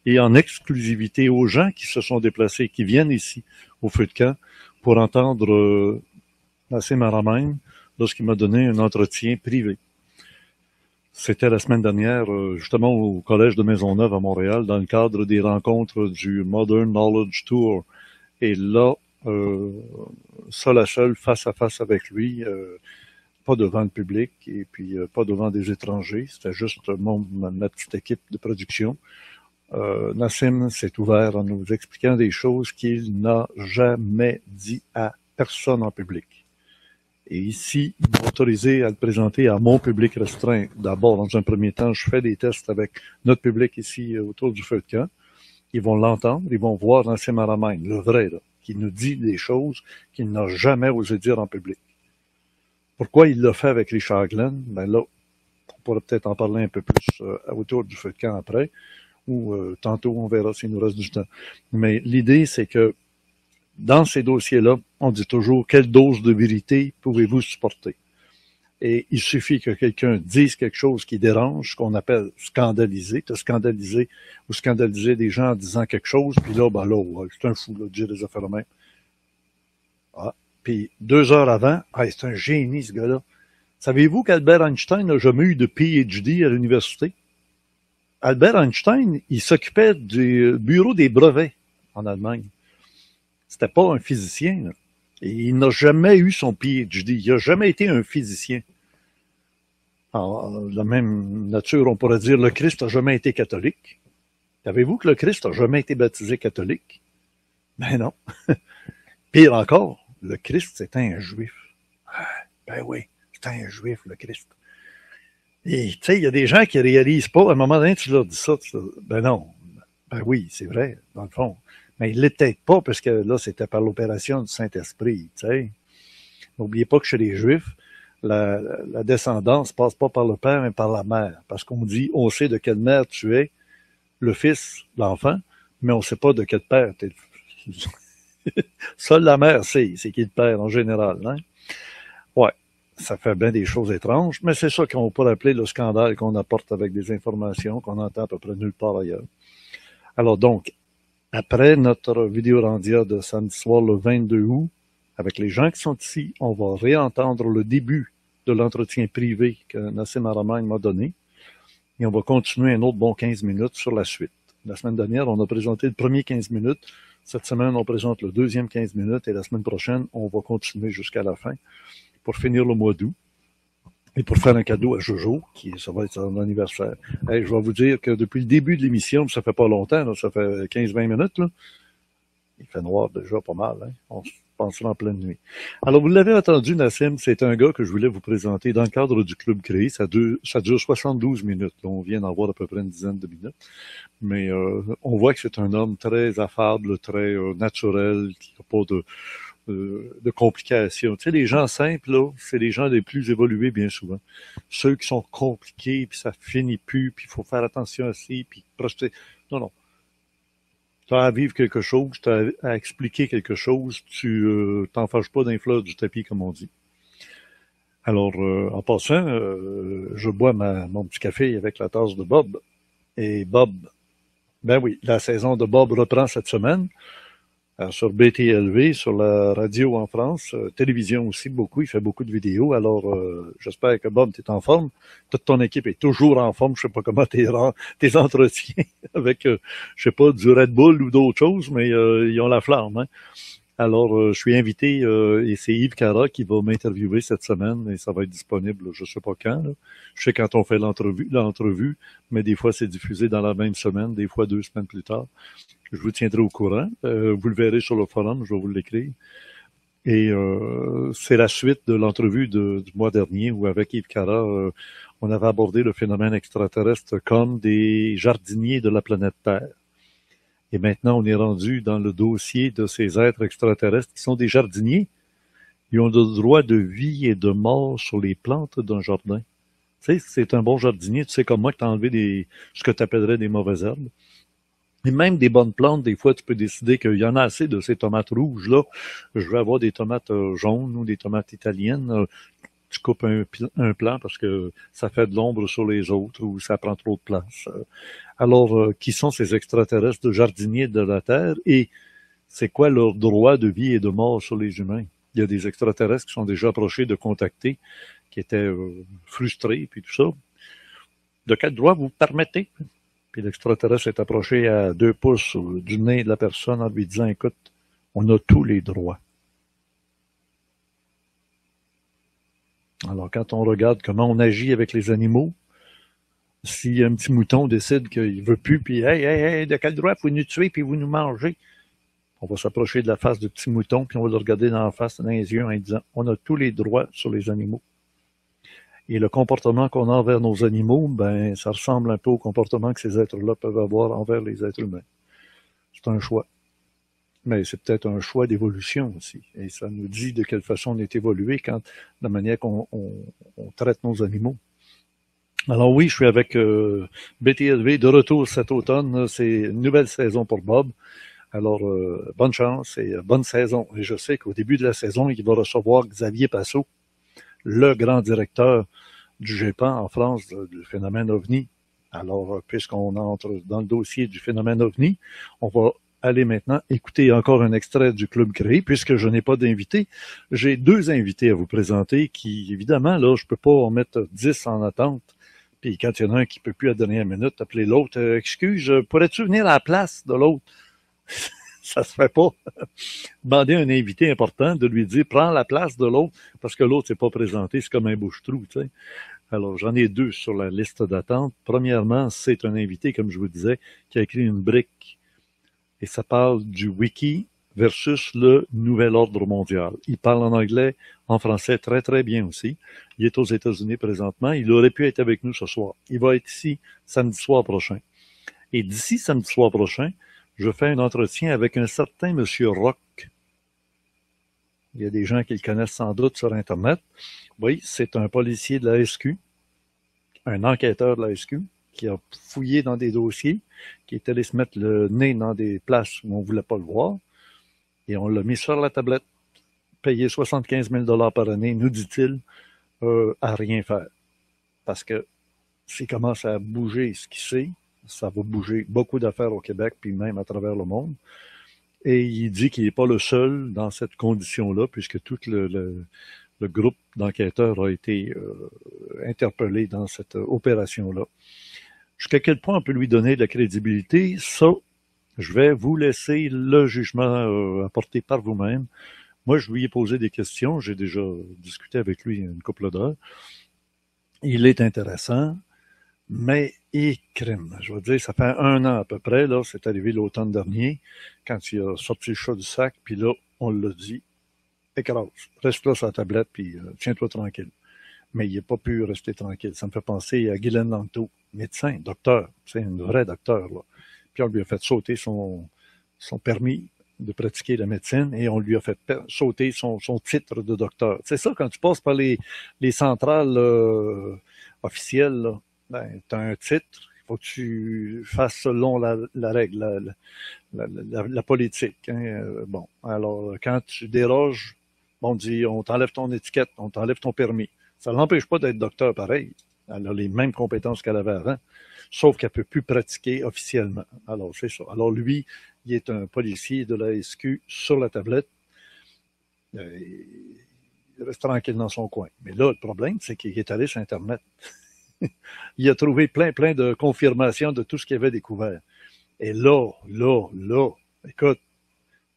et en exclusivité aux gens qui se sont déplacés, qui viennent ici, au feu de camp, pour entendre Nassim Haramein lorsqu'il m'a donné un entretien privé. C'était la semaine dernière, justement au Collège de Maisonneuve à Montréal, dans le cadre des rencontres du Modern Knowledge Tour. Et là, seul à seul, face à face avec lui, pas devant le public et puis pas devant des étrangers, c'était juste ma petite équipe de production. Nassim s'est ouvert en nous expliquant des choses qu'il n'a jamais dit à personne en public. Et ici, il m'a autorisé à le présenter à mon public restreint. D'abord, dans un premier temps, je fais des tests avec notre public ici autour du feu de camp. Ils vont l'entendre, ils vont voir Nassim Haramein, le vrai, là, qui nous dit des choses qu'il n'a jamais osé dire en public. Pourquoi il l'a fait avec Richard Glenn? Ben là, on pourrait peut-être en parler un peu plus autour du feu de camp après, ou tantôt on verra s'il nous reste du temps. Mais l'idée, c'est que dans ces dossiers-là, on dit toujours quelle dose de vérité pouvez-vous supporter? Et il suffit que quelqu'un dise quelque chose qui dérange, qu'on appelle scandaliser, te scandaliser ou scandaliser des gens en disant quelque chose, puis là, ben là, ouais, c'est un fou là, de dire des affaires de même. Ah. Puis 2 heures avant, c'est un génie ce gars-là. Savez-vous qu'Albert Einstein n'a jamais eu de PhD à l'université? Albert Einstein, il s'occupait du bureau des brevets en Allemagne. C'était pas un physicien, là. Et il n'a jamais eu son PhD. Il n'a jamais été un physicien. Alors, de la même nature, on pourrait dire le Christ n'a jamais été catholique. Savez-vous que le Christ n'a jamais été baptisé catholique? Ben non. Pire encore, le Christ, c'était un juif. Ben oui, c'était un juif, le Christ. Et tu sais, il y a des gens qui réalisent pas, à un moment donné, tu leur dis ça, ben non. Ben oui, c'est vrai, dans le fond. Mais il l'était pas, parce que là, c'était par l'opération du Saint-Esprit, tu sais. N'oubliez pas que chez les Juifs, la descendance passe pas par le père, mais par la mère. Parce qu'on dit, on sait de quelle mère tu es, le fils, l'enfant, mais on sait pas de quel père tu es. Seule la mère sait, c'est qui le père, en général, hein. Ouais. Ça fait bien des choses étranges, mais c'est ça qu'on pourrait appeler le scandale qu'on apporte avec des informations qu'on entend à peu près nulle part ailleurs. Alors donc, après notre vidéo randia de samedi soir le 22 août, avec les gens qui sont ici, on va réentendre le début de l'entretien privé que Nassim Haramein m'a donné, et on va continuer un autre bon 15 minutes sur la suite. La semaine dernière, on a présenté le premier 15 minutes. Cette semaine, on présente le deuxième 15 minutes, et la semaine prochaine, on va continuer jusqu'à la fin pour finir le mois d'août et pour faire un cadeau à Jojo, ça va être son anniversaire. Hey, je vais vous dire que depuis le début de l'émission, ça fait pas longtemps, là, ça fait 15-20 minutes, là, il fait noir déjà pas mal, hein? On se pensera en pleine nuit. Alors, vous l'avez entendu, Nassim, c'est un gars que je voulais vous présenter dans le cadre du Club Créé. Ça dure 72 minutes. Là, on vient d'en voir à peu près une dizaine de minutes. Mais on voit que c'est un homme très affable, très naturel, qui n'a pas de complications. Tu sais, les gens simples, là, c'est les gens les plus évolués bien souvent. Ceux qui sont compliqués, puis ça finit plus, puis il faut faire attention à ça, puis projeter. Non, non. Tu as à vivre quelque chose, tu as à expliquer quelque chose, tu t'en fâches pas d'un fleur du tapis, comme on dit. Alors, en passant, je bois mon petit café avec la tasse de Bob. Et Bob, ben oui, la saison de Bob reprend cette semaine. Sur BTLV, sur la radio en France, télévision aussi beaucoup, il fait beaucoup de vidéos, alors j'espère que Bob, t'es en forme, toute ton équipe est toujours en forme, je sais pas comment tes entretiens avec, je sais pas, du Red Bull ou d'autres choses, mais ils ont la flamme, hein. Alors, je suis invité, et c'est Yves Cara qui va m'interviewer cette semaine, et ça va être disponible, je sais pas quand, là. Je sais quand on fait l'entrevue, mais des fois c'est diffusé dans la même semaine, des fois 2 semaines plus tard. Je vous tiendrai au courant. Vous le verrez sur le forum, je vais vous l'écrire. Et c'est la suite de l'entrevue du mois dernier où avec Yves Cara, on avait abordé le phénomène extraterrestre comme des jardiniers de la planète Terre. Et maintenant, on est rendu dans le dossier de ces êtres extraterrestres qui sont des jardiniers. Ils ont le droit de vie et de mort sur les plantes d'un jardin. Tu sais, c'est un bon jardinier, tu sais comme moi que tu as enlevé ce que tu appellerais des mauvaises herbes. Et même des bonnes plantes, des fois, tu peux décider qu'il y en a assez de ces tomates rouges-là. Je vais avoir des tomates jaunes ou des tomates italiennes. tu coupes un plan parce que ça fait de l'ombre sur les autres ou ça prend trop de place. Alors, qui sont ces extraterrestres de jardiniers de la Terre et c'est quoi leur droit de vie et de mort sur les humains? Il y a des extraterrestres qui sont déjà approchés de contacter, qui étaient frustrés, puis tout ça. De quel droit vous permettez? Puis l'extraterrestre est approché à 2 pouces du nez de la personne en lui disant, écoute, on a tous les droits. Alors, quand on regarde comment on agit avec les animaux, si un petit mouton décide qu'il veut plus, puis hey, de quel droit vous nous tuez puis vous nous mangez? On va s'approcher de la face du petit mouton, puis on va le regarder dans la face, dans les yeux, en disant, on a tous les droits sur les animaux. Et le comportement qu'on a envers nos animaux, ben, ça ressemble un peu au comportement que ces êtres-là peuvent avoir envers les êtres humains. C'est un choix. Mais c'est peut-être un choix d'évolution aussi. Et ça nous dit de quelle façon on est évolué quand, de la manière qu'on traite nos animaux. Alors oui, je suis avec BTLV de retour cet automne. C'est une nouvelle saison pour Bob. Alors, bonne chance et bonne saison. Et je sais qu'au début de la saison, il va recevoir Xavier Passot, le grand directeur du GEPAN en France du phénomène OVNI. Alors, puisqu'on entre dans le dossier du phénomène OVNI, on va aller maintenant écouter encore un extrait du Club Créé, puisque je n'ai pas d'invité. J'ai 2 invités à vous présenter qui, évidemment, là, je peux pas en mettre 10 en attente. Puis quand il y en a un qui peut plus à la dernière minute, appeler l'autre, excuse, pourrais-tu venir à la place de l'autre? Ça se fait pas. Demander à un invité important de lui dire, prends la place de l'autre, parce que l'autre s'est pas présenté, c'est comme un bouche-trou, tu sais. Alors, j'en ai 2 sur la liste d'attente. Premièrement, c'est un invité, comme je vous disais, qui a écrit une brique. Et ça parle du wiki versus le nouvel ordre mondial. Il parle en anglais, en français très, très bien aussi. Il est aux États-Unis présentement. Il aurait pu être avec nous ce soir. Il va être ici samedi soir prochain. Et d'ici samedi soir prochain, je fais un entretien avec un certain monsieur Rock. Il y a des gens qui le connaissent sans doute sur Internet. Oui, c'est un policier de la SQ, un enquêteur de la SQ, qui a fouillé dans des dossiers, qui est allé se mettre le nez dans des places où on ne voulait pas le voir, et on l'a mis sur la tablette, payé 75 000 par année, nous dit-il, à rien faire. Parce que s'il commence à bouger ce qu'il sait, ça va bouger beaucoup d'affaires au Québec, puis même à travers le monde. Et il dit qu'il n'est pas le seul dans cette condition-là, puisque tout le groupe d'enquêteurs a été interpellé dans cette opération-là. Jusqu'à quel point on peut lui donner de la crédibilité, ça, je vais vous laisser le jugement apporté par vous-même. Moi, je lui ai posé des questions, j'ai déjà discuté avec lui une couple d'heures. Il est intéressant, mais crime. Je veux dire, ça fait 1 an à peu près, là, c'est arrivé l'automne dernier, quand il a sorti le chat du sac, puis là, on l'a dit, écrase, reste là sur la tablette, puis tiens-toi tranquille. Mais il n'a pas pu rester tranquille. Ça me fait penser à Guylaine Lanto, médecin, docteur, c'est un vrai docteur, là. Puis on lui a fait sauter son permis de pratiquer la médecine et on lui a fait sauter son titre de docteur. C'est ça, quand tu passes par les centrales officielles, là, ben, tu as un titre, il faut que tu fasses selon la règle, la politique. Hein. Bon, alors quand tu déroges, on dit on t'enlève ton étiquette, on t'enlève ton permis. Ça ne l'empêche pas d'être docteur pareil. Elle a les mêmes compétences qu'elle avait avant, sauf qu'elle ne peut plus pratiquer officiellement. Alors, c'est ça. Alors, lui, il est un policier de la SQ sur la tablette. Il reste tranquille dans son coin. Mais là, le problème, c'est qu'il est allé sur Internet. Il a trouvé plein de confirmations de tout ce qu'il avait découvert. Et là, écoute,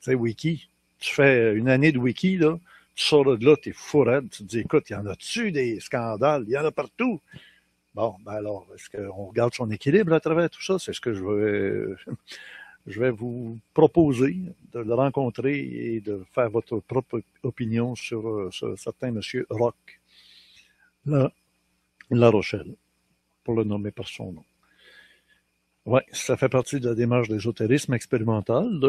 tu sais, Wiki, tu fais 1 année de Wiki, là, tu sors de là, t'es fou raide, tu te dis, écoute, il y en a-tu des scandales? Il y en a partout. Bon, ben alors, est-ce qu'on regarde son équilibre à travers tout ça? C'est ce que je vais vous proposer de le rencontrer et de faire votre propre opinion sur ce certain monsieur Rock. Là, La Rochelle, pour le nommer par son nom. Oui, ça fait partie de la démarche d'ésotérisme expérimental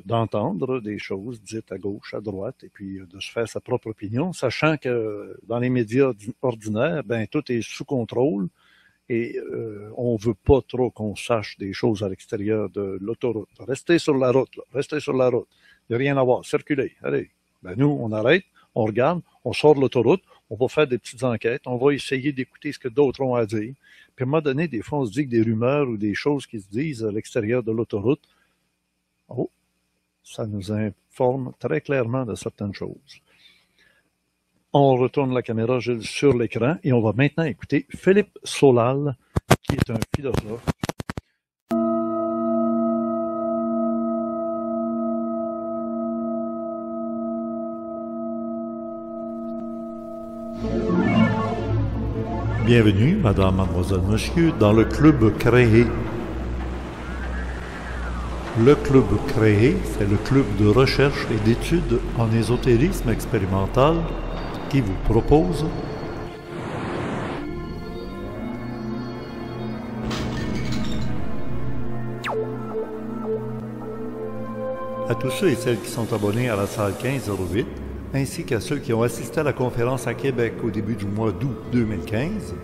d'entendre des choses dites à gauche, à droite, et puis de se faire sa propre opinion, sachant que dans les médias ordinaires, ben tout est sous contrôle et on veut pas trop qu'on sache des choses à l'extérieur de l'autoroute. Restez sur la route, là. Restez sur la route. Il n'y a rien à voir. Circulez. Allez. Ben nous, on arrête, on regarde, on sort de l'autoroute, On va faire des petites enquêtes, on va essayer d'écouter ce que d'autres ont à dire. Puis à un moment donné, des fois, on se dit que des rumeurs ou des choses qui se disent à l'extérieur de l'autoroute, oh, ça nous informe très clairement de certaines choses. On retourne la caméra, Gilles, sur l'écran et on va maintenant écouter Philippe Solal, qui est un philosophe. Bienvenue, madame, mademoiselle, monsieur, dans le club créé. Le club créé, c'est le club de recherche et d'études en ésotérisme expérimental qui vous propose à tous ceux et celles qui sont abonnés à la salle 1508, ainsi qu'à ceux qui ont assisté à la conférence à Québec au début du mois d'août 2015,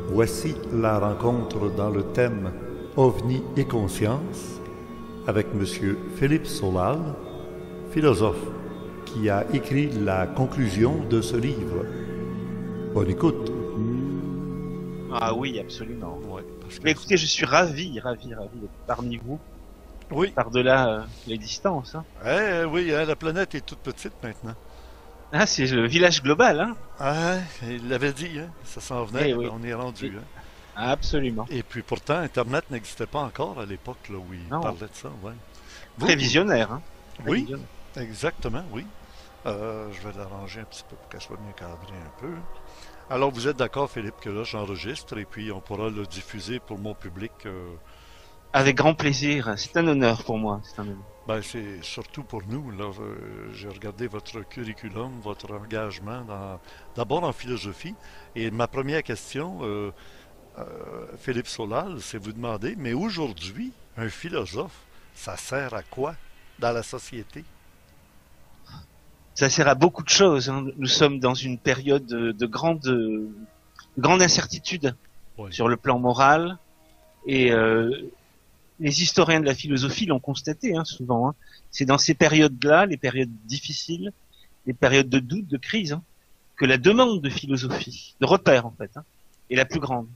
voici la rencontre dans le thème OVNI et conscience avec M. Philippe Solal, philosophe, qui a écrit la conclusion de ce livre. Bonne écoute. Ah oui, absolument. Ouais, parce que Mais écoutez, je suis ravi d'être parmi vous, oui, par-delà les distances. Hein. oui, la planète est toute petite maintenant. Ah, c'est le village global, hein. Ah, il l'avait dit, hein, ça s'en venait, Eh oui. on est rendu. Hein. Absolument. Et puis pourtant, Internet n'existait pas encore à l'époque là, où il Non. parlait de ça. Ouais. Très visionnaire, hein. Très Oui, visionnaire. exactement, oui. Je vais l'arranger un petit peu pour qu'elle soit bien cadrée un peu. Alors, vous êtes d'accord, Philippe, que là, j'enregistre et puis on pourra le diffuser pour mon public. Avec grand plaisir. C'est un honneur pour moi. C'est un honneur. Ben, c'est surtout pour nous. Là, j'ai regardé votre curriculum, votre engagement, d'abord en philosophie. Et ma première question, Philippe Solal, c'est vous demander, mais aujourd'hui, un philosophe, ça sert à quoi dans la société? Ça sert à beaucoup de choses. Hein. Nous sommes dans une période de grande incertitude Oui. sur le plan moral. Et les historiens de la philosophie l'ont constaté, hein, souvent. Hein. C'est dans ces périodes-là, les périodes difficiles, les périodes de doute, de crise, hein, que la demande de philosophie, de repère en fait, hein, est la plus grande.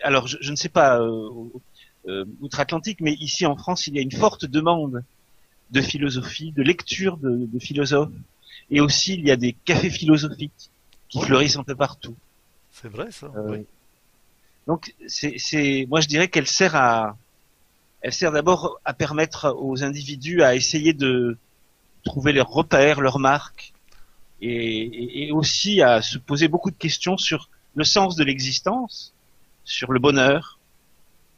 Alors, je ne sais pas outre-Atlantique, mais ici en France, il y a une forte demande de philosophie, de lecture de philosophes, et aussi il y a des cafés philosophiques qui fleurissent un peu partout. C'est vrai, ça? Oui. Donc, moi je dirais qu'elle sert d'abord à permettre aux individus à essayer de trouver leurs repères, leurs marques, et aussi à se poser beaucoup de questions sur le sens de l'existence, sur le bonheur,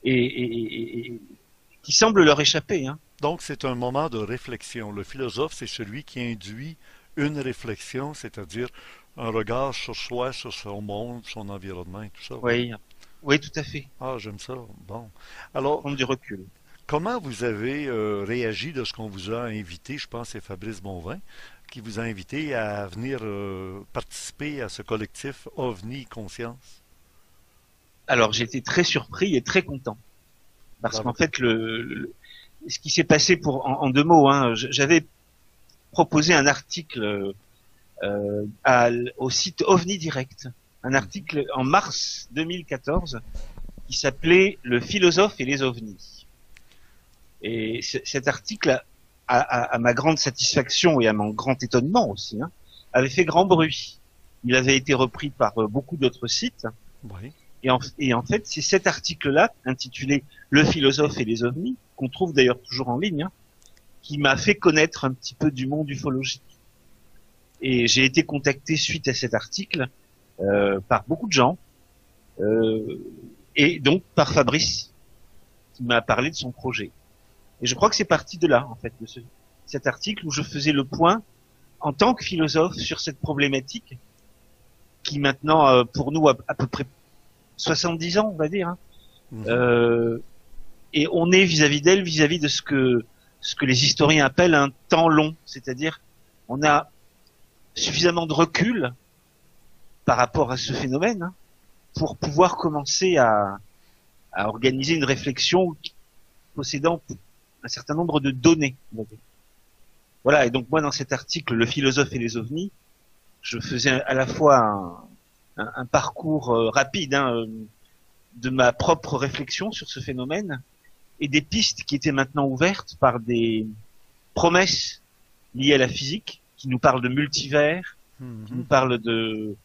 et qui semble leur échapper. Hein. Donc, c'est un moment de réflexion. Le philosophe, c'est celui qui induit une réflexion, c'est-à-dire un regard sur soi, sur son monde, son environnement et tout ça. Oui, tout à fait. Ah, j'aime ça. Bon. Alors, Prendre du recul. comment vous avez réagi de ce qu'on vous a invité, je pense que c'est Fabrice Bonvin, qui vous a invité à venir participer à ce collectif OVNI Conscience? Alors, j'ai été très surpris et très content. Parce qu'en fait, ce qui s'est passé en deux mots, hein, j'avais proposé un article au site OVNI Direct, un article en mars 2014 qui s'appelait « Le philosophe et les ovnis ». Et cet article, à ma grande satisfaction et à mon grand étonnement aussi, hein, avait fait grand bruit. Il avait été repris par beaucoup d'autres sites. Oui. Et en fait, c'est cet article-là, intitulé « Le philosophe et les ovnis », qu'on trouve d'ailleurs toujours en ligne, hein, qui m'a fait connaître un petit peu du monde ufologique. Et j'ai été contacté suite à cet article par beaucoup de gens, et donc par Fabrice, qui m'a parlé de son projet. Et je crois que c'est parti de là, en fait, de cet article où je faisais le point en tant que philosophe sur cette problématique qui maintenant, pour nous, a à peu près 70 ans, on va dire. Hein. Et on est vis-à-vis d'elle, vis-à-vis de ce que les historiens appellent un temps long. C'est-à-dire, on a suffisamment de recul par rapport à ce phénomène hein, pour pouvoir commencer à organiser une réflexion possédant un certain nombre de données. Voilà, et donc moi dans cet article, Le philosophe et les ovnis, je faisais à la fois un parcours rapide de ma propre réflexion sur ce phénomène et des pistes qui étaient maintenant ouvertes par des promesses liées à la physique, qui nous parlent de multivers, qui nous parlent de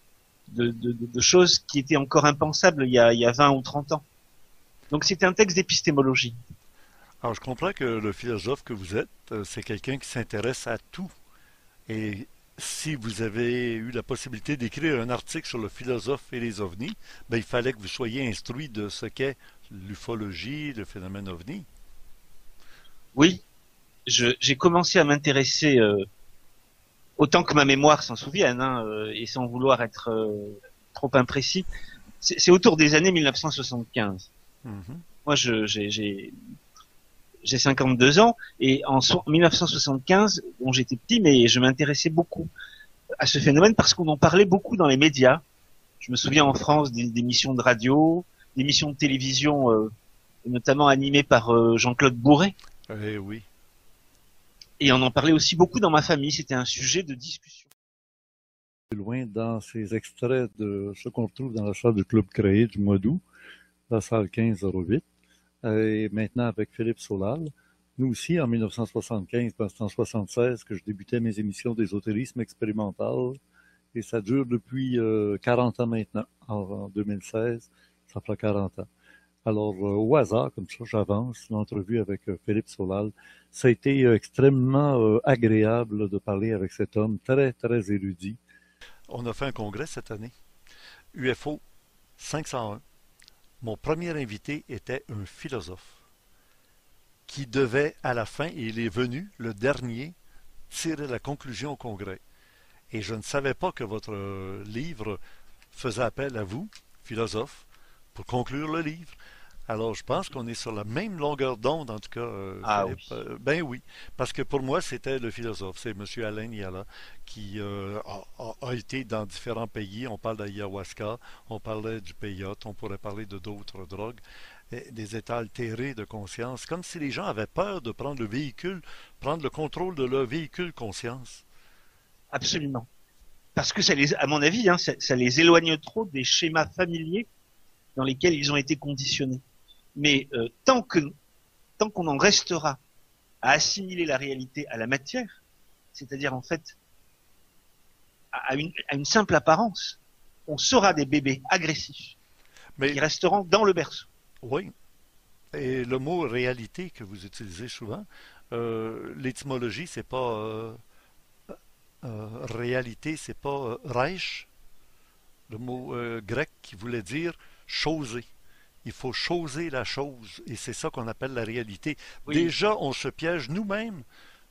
choses qui étaient encore impensables il y a 20 ou 30 ans. Donc c'était un texte d'épistémologie. Alors, je comprends que le philosophe que vous êtes, c'est quelqu'un qui s'intéresse à tout. Et si vous avez eu la possibilité d'écrire un article sur le philosophe et les ovnis, ben, il fallait que vous soyez instruit de ce qu'est l'ufologie, le phénomène ovni. Oui, j'ai commencé à m'intéresser autant que ma mémoire s'en souvienne, et sans vouloir être trop imprécis. C'est autour des années 1975. Moi, j'ai 52 ans, et en 1975, bon, j'étais petit, mais je m'intéressais beaucoup à ce phénomène parce qu'on en parlait beaucoup dans les médias. Je me souviens en France d'émissions de radio, d'émissions de télévision, notamment animées par Jean-Claude Bourret. Eh oui. Et on en parlait aussi beaucoup dans ma famille, c'était un sujet de discussion. Loin dans ces extraits de ce qu'on retrouve dans la salle du Club Créé du mois d'août, la salle 1508, et maintenant avec Philippe Solal. Nous aussi, en 1975, c'est en 1976 que je débutais mes émissions d'ésotérisme expérimental, et ça dure depuis 40 ans maintenant. En 2016, ça fera 40 ans. Alors, au hasard, comme ça, j'avance l'entrevue avec Philippe Solal. Ça a été extrêmement agréable de parler avec cet homme très, très érudit. On a fait un congrès cette année, UFO 501. Mon premier invité était un philosophe qui devait, à la fin, et il est venu, le dernier, tirer la conclusion au congrès. Et je ne savais pas que votre livre faisait appel à vous, philosophe, pour conclure le livre. Alors, je pense qu'on est sur la même longueur d'onde, en tout cas. Oui. Ben oui, parce que pour moi, c'était le philosophe. C'est M. Alain Niala qui a été dans différents pays. On parle d'ayahuasca, on parlait du peyote, on pourrait parler de d'autres drogues, des états altérés de conscience, comme si les gens avaient peur de prendre le véhicule, prendre le contrôle de leur véhicule conscience. Absolument. Parce que à mon avis, ça les éloigne trop des schémas familiers dans lesquels ils ont été conditionnés. Mais tant qu'on en restera à assimiler la réalité à la matière, c'est-à-dire en fait à une simple apparence, on sera des bébés agressifs qui resteront dans le berceau. Oui. Et le mot réalité que vous utilisez souvent, l'étymologie, c'est pas réalité, c'est pas reich, le mot grec qui voulait dire choser. Il faut choser la chose, et c'est ça qu'on appelle la réalité. Oui. Déjà, on se piège nous-mêmes.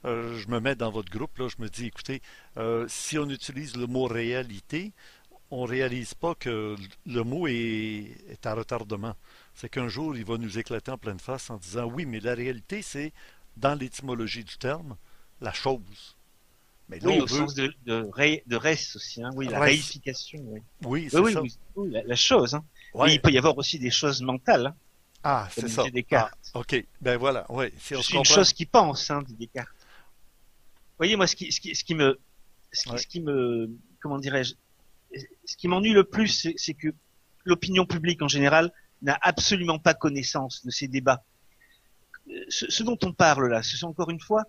Je me mets dans votre groupe, là, je me dis, écoutez, si on utilise le mot réalité, on ne réalise pas que le mot est à retardement. C'est qu'un jour, il va nous éclater en pleine face en disant, oui, mais la réalité, c'est, dans l'étymologie du terme, la chose. Mais là, oui, au sens de res aussi, oui, la réification. Oui, c'est ça. Oui, la chose. Ouais. Mais il peut y avoir aussi des choses mentales. Ah, c'est ça. Descartes. Ah, ok, ben voilà. Ouais, si c'est une chose qui pense, dit Descartes. Vous voyez, moi, ce qui me, comment dirais-je, ce qui m'ennuie le plus, c'est que l'opinion publique en général n'a absolument pas connaissance de ces débats. Ce dont on parle là, ce sont encore une fois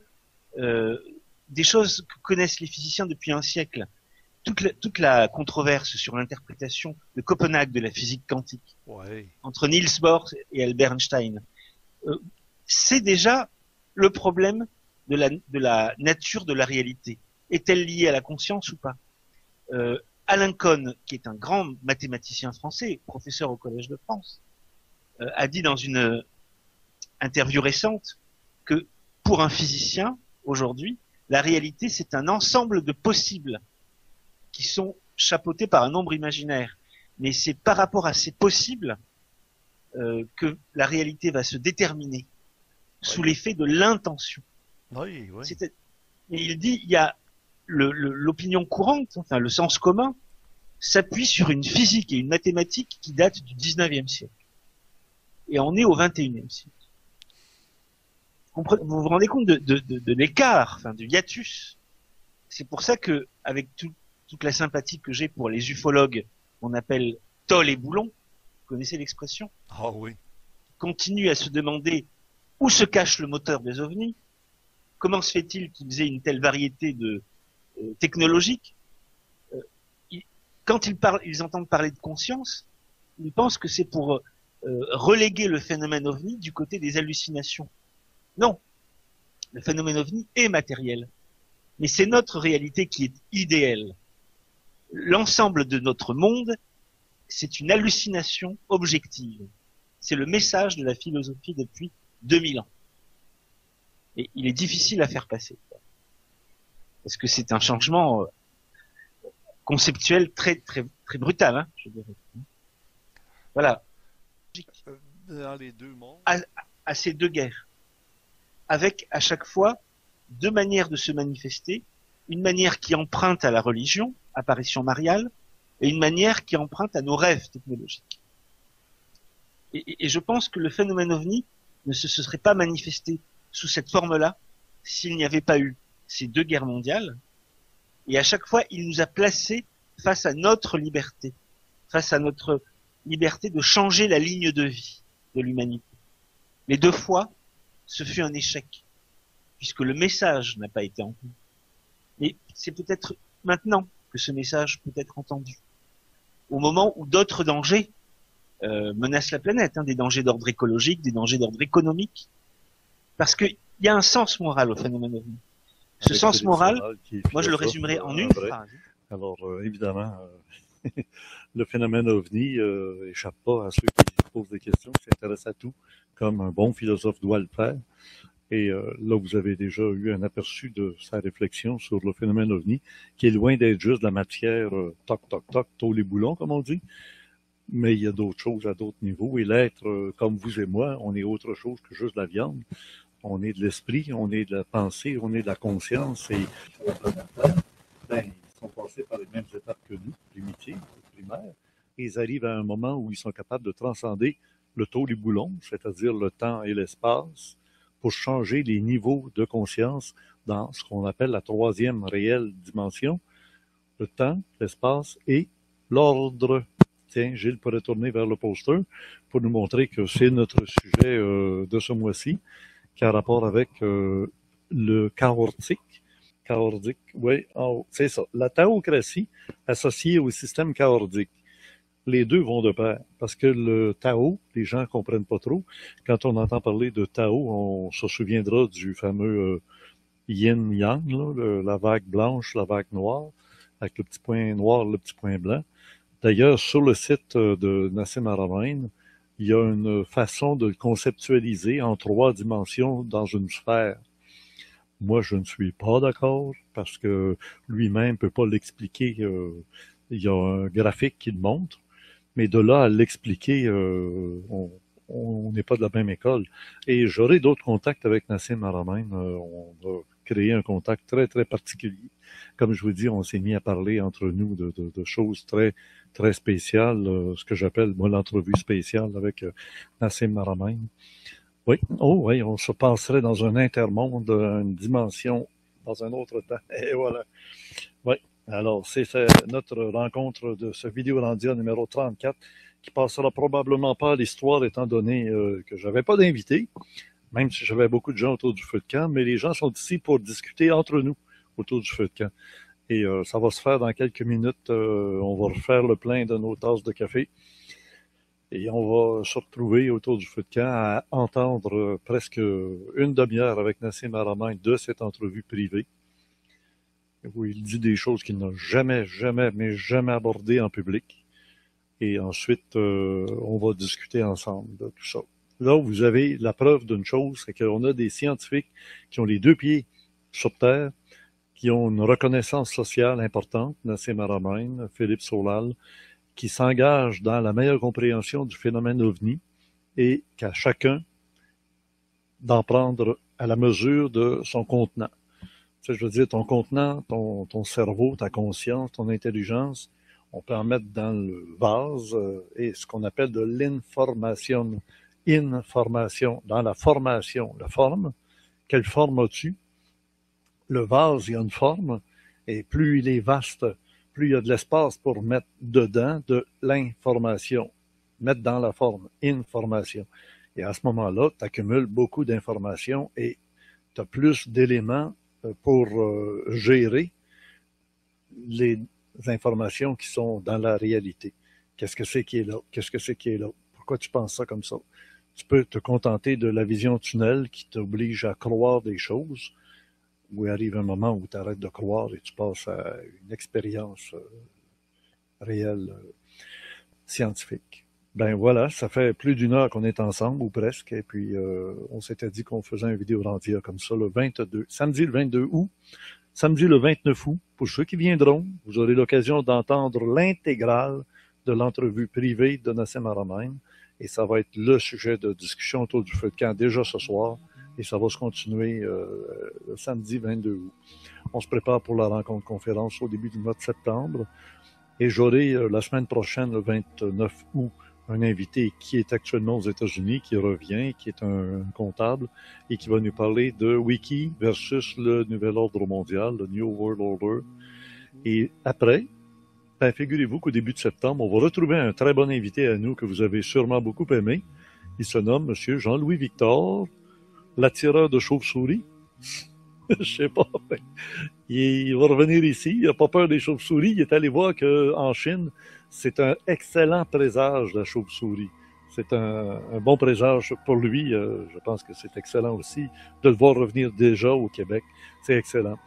des choses que connaissent les physiciens depuis un siècle. Toute la controverse sur l'interprétation de Copenhague de la physique quantique entre Niels Bohr et Albert Einstein, c'est déjà le problème de la nature de la réalité. Est-elle liée à la conscience ou pas? Alain Cohn, qui est un grand mathématicien français, professeur au Collège de France, a dit dans une interview récente que pour un physicien, aujourd'hui, la réalité, c'est un ensemble de possibles qui sont chapeautés par un nombre imaginaire. Mais c'est par rapport à ces possibles que la réalité va se déterminer sous l'effet de l'intention. Oui. Et il dit, il y a l'opinion courante, enfin le sens commun, s'appuie sur une physique et une mathématique qui datent du 19e siècle. Et on est au 21e siècle. Vous vous rendez compte de l'écart, du hiatus. C'est pour ça que, avec toute la sympathie que j'ai pour les ufologues qu'on appelle Tol et Boulon, vous connaissez l'expression, Ah oui. continuent à se demander où se cache le moteur des ovnis, comment se fait-il qu'ils aient une telle variété de technologiques. Quand ils entendent parler de conscience, ils pensent que c'est pour reléguer le phénomène ovni du côté des hallucinations. Non, le phénomène ovni est matériel, mais c'est notre réalité qui est idéale. L'ensemble de notre monde, c'est une hallucination objective. C'est le message de la philosophie depuis 2000 ans. Et il est difficile à faire passer. Parce que c'est un changement conceptuel très, très, très brutal, hein, je dirais. Voilà. Dans les deux mondes. À ces deux guerres. Avec, à chaque fois, deux manières de se manifester. Une manière qui emprunte à la religion, apparition mariale, et une manière qui emprunte à nos rêves technologiques. Et je pense que le phénomène ovni ne se serait pas manifesté sous cette forme-là s'il n'y avait pas eu ces deux guerres mondiales. Et à chaque fois, il nous a placés face à notre liberté, face à notre liberté de changer la ligne de vie de l'humanité. Les deux fois, ce fut un échec, puisque le message n'a pas été entendu. Mais c'est peut-être maintenant que ce message peut être entendu. Au moment où d'autres dangers menacent la planète, hein, des dangers d'ordre écologique, des dangers d'ordre économique. Parce qu'il y a un sens moral au phénomène ovni. Ce sens moral, moi je le résumerai en une phrase. Alors, évidemment, le phénomène ovni échappe pas à ceux qui posent des questions, qui s'intéressent à tout, comme un bon philosophe doit le faire. Et là, vous avez déjà eu un aperçu de sa réflexion sur le phénomène ovni, qui est loin d'être juste de la matière toc, toc, toc, tôle et boulons, comme on dit. Mais il y a d'autres choses à d'autres niveaux. Et l'être, comme vous et moi, on est autre chose que juste de la viande. On est de l'esprit, on est de la pensée, on est de la conscience. Et ils sont passés par les mêmes étapes que nous, primitives, primaires. Et ils arrivent à un moment où ils sont capables de transcender le tôle et boulons, c'est-à-dire le temps et l'espace, pour changer les niveaux de conscience dans ce qu'on appelle la troisième réelle dimension, le temps, l'espace et l'ordre. Tiens, Gilles pourrait tourner vers le poster pour nous montrer que c'est notre sujet de ce mois-ci, qui a rapport avec le chaortique. Chaortique, oui, c'est ça. La théocratie associée au système chaortique. Les deux vont de pair, parce que le Tao, les gens comprennent pas trop. Quand on entend parler de Tao, on se souviendra du fameux yin-yang, la vague blanche, la vague noire, avec le petit point noir, le petit point blanc. D'ailleurs, sur le site de Nassim Haramein, il y a une façon de le conceptualiser en 3 dimensions dans une sphère. Moi, je ne suis pas d'accord, parce que lui-même peut pas l'expliquer. Il y a un graphique qui le montre. Mais de là à l'expliquer, on n'est pas de la même école. Et j'aurai d'autres contacts avec Nassim Haramein. On a créé un contact très, très particulier. Comme je vous dis, on s'est mis à parler entre nous de choses très, très spéciales, ce que j'appelle, moi, l'entrevue spéciale avec Nassim Haramein. Oui, oui, on se passerait dans un intermonde, une dimension, dans un autre temps. Et voilà. Oui. Alors, c'est notre rencontre de ce Vidéolandia numéro 34 qui passera probablement pas à l'histoire étant donné que j'avais pas d'invité, même si j'avais beaucoup de gens autour du feu de camp, mais les gens sont ici pour discuter entre nous autour du feu de camp. Et ça va se faire dans quelques minutes. On va refaire le plein de nos tasses de café et on va se retrouver autour du feu de camp à entendre presque une demi-heure avec Nassim Haramein de cette entrevue privée, où il dit des choses qu'il n'a jamais abordées en public. Et ensuite, on va discuter ensemble de tout ça. Là, vous avez la preuve d'une chose, c'est qu'on a des scientifiques qui ont les 2 pieds sur Terre, qui ont une reconnaissance sociale importante, Nassim Haramein, Philippe Solal, qui s'engagent dans la meilleure compréhension du phénomène ovni et qu'à chacun d'en prendre à la mesure de son contenant. Je veux dire, ton contenant, ton cerveau, ta conscience, ton intelligence, on peut en mettre dans le vase et ce qu'on appelle de l'information. Information, dans la formation, la forme. Quelle forme as-tu? Le vase, il y a une forme, et plus il est vaste, plus il y a de l'espace pour mettre dedans de l'information, mettre dans la forme, information. Et à ce moment-là, tu accumules beaucoup d'informations et tu as plus d'éléments pour gérer les informations qui sont dans la réalité. Qu'est-ce que c'est qui est là? Qu'est-ce que c'est qui est là? Pourquoi tu penses ça comme ça? Tu peux te contenter de la vision tunnel qui t'oblige à croire des choses, où il arrive un moment où tu arrêtes de croire et tu passes à une expérience réelle, scientifique. Ben voilà, ça fait plus d'une heure qu'on est ensemble, ou presque, et puis on s'était dit qu'on faisait un vidéo rendia comme ça le 22, samedi le 22 août, samedi le 29 août. Pour ceux qui viendront, vous aurez l'occasion d'entendre l'intégrale de l'entrevue privée de Nassim Haramein, et ça va être le sujet de discussion autour du feu de camp déjà ce soir, et ça va se continuer le samedi 22 août. On se prépare pour la rencontre conférence au début du mois de septembre, et j'aurai la semaine prochaine, le 29 août, un invité qui est actuellement aux États-Unis, qui revient, qui est un comptable, et qui va nous parler de Wiki versus le Nouvel Ordre Mondial, le New World Order. Et après, ben, figurez-vous qu'au début de septembre, on va retrouver un très bon invité à nous que vous avez sûrement beaucoup aimé. Il se nomme Monsieur Jean-Louis Victor, l'attireur de chauves-souris. Je sais pas. Il va revenir ici. Il n'a pas peur des chauves-souris. Il est allé voir qu'en Chine, c'est un excellent présage, la chauve-souris. C'est un bon présage pour lui. Je pense que c'est excellent aussi de le voir revenir déjà au Québec. C'est excellent.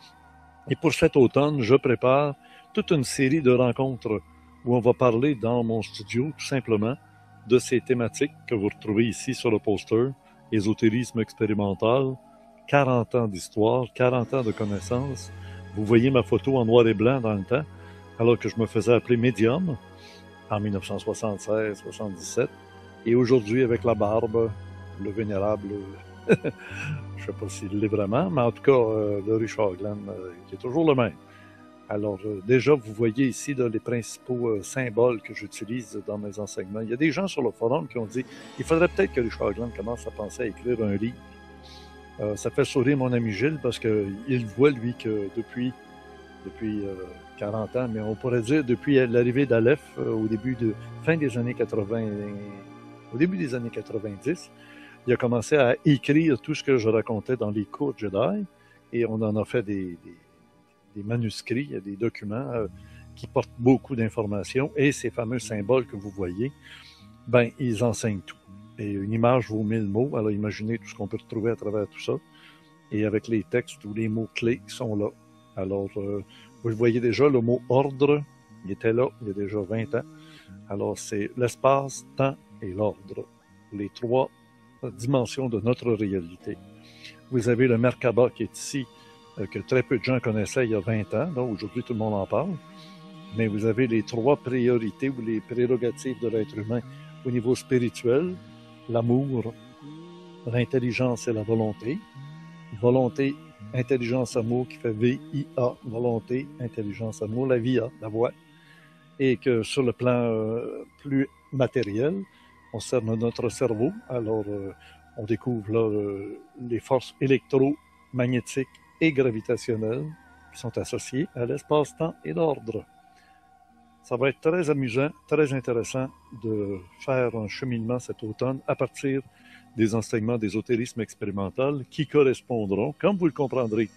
Et pour cet automne, je prépare toute une série de rencontres où on va parler dans mon studio, tout simplement, de ces thématiques que vous retrouvez ici sur le poster. Ésotérisme expérimental, 40 ans d'histoire, 40 ans de connaissances. Vous voyez ma photo en noir et blanc dans le temps, alors que je me faisais appeler médium en 1976-77. Et aujourd'hui, avec la barbe, le vénérable, je ne sais pas s'il l'est vraiment, mais en tout cas, le Richard Glenn, qui est toujours le même. Alors, déjà, vous voyez ici là, les principaux symboles que j'utilise dans mes enseignements. Il y a des gens sur le forum qui ont dit il faudrait peut-être que Richard Glenn commence à penser à écrire un livre. Ça fait sourire mon ami Gilles parce qu'il voit, lui, que depuis 40 ans, mais on pourrait dire depuis l'arrivée d'Aleph au début fin des années 80, au début des années 90, il a commencé à écrire tout ce que je racontais dans les cours Jedi et on en a fait des manuscrits, des documents qui portent beaucoup d'informations et ces fameux symboles que vous voyez, ben ils enseignent tout. Et une image vaut 1000 mots, alors imaginez tout ce qu'on peut retrouver à travers tout ça. Et avec les textes ou les mots-clés qui sont là. Alors, vous le voyez déjà, le mot ordre, il était là il y a déjà 20 ans. Alors, c'est l'espace, temps et l'ordre. Les trois dimensions de notre réalité. Vous avez le Merkaba qui est ici, que très peu de gens connaissaient il y a 20 ans. Donc, aujourd'hui, tout le monde en parle. Mais vous avez les trois priorités ou les prérogatives de l'être humain au niveau spirituel. L'amour, l'intelligence et la volonté. Volonté, intelligence, amour qui fait VIA. Volonté, intelligence, amour, la VIA, la voix. Et que sur le plan plus matériel, on sert notre cerveau. Alors, on découvre là les forces électromagnétiques et gravitationnelles qui sont associées à l'espace-temps et l'ordre. Ça va être très amusant, très intéressant de faire un cheminement cet automne à partir des enseignements d'ésotérisme expérimental qui correspondront, comme vous le comprendrez,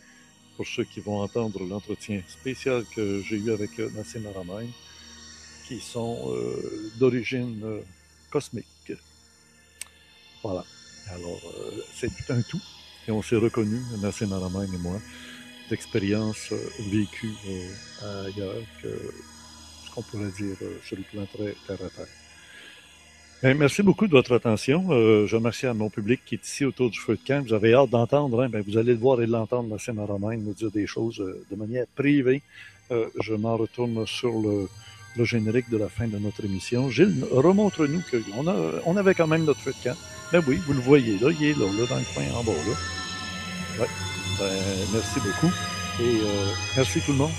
pour ceux qui vont entendre l'entretien spécial que j'ai eu avec Nassim Haramein, qui sont d'origine cosmique. Voilà. Alors, c'est tout un tout. Et on s'est reconnus, Nassim Haramein et moi, d'expériences vécues ailleurs que ce qu'on pourrait dire sur le plan très terre à terre. Bien, merci beaucoup de votre attention. Je remercie à mon public qui est ici autour du feu de camp. Vous avez hâte d'entendre, hein? Bien, vous allez le voir et l'entendre, Nassim Haramein nous dire des choses de manière privée. Je m'en retourne sur le générique de la fin de notre émission. Gilles, remontre-nous qu'on avait quand même notre feu de camp. Ben oui, vous le voyez, là, il est là, dans le coin en bas, là. Ouais. Ben, merci beaucoup. Et merci tout le monde.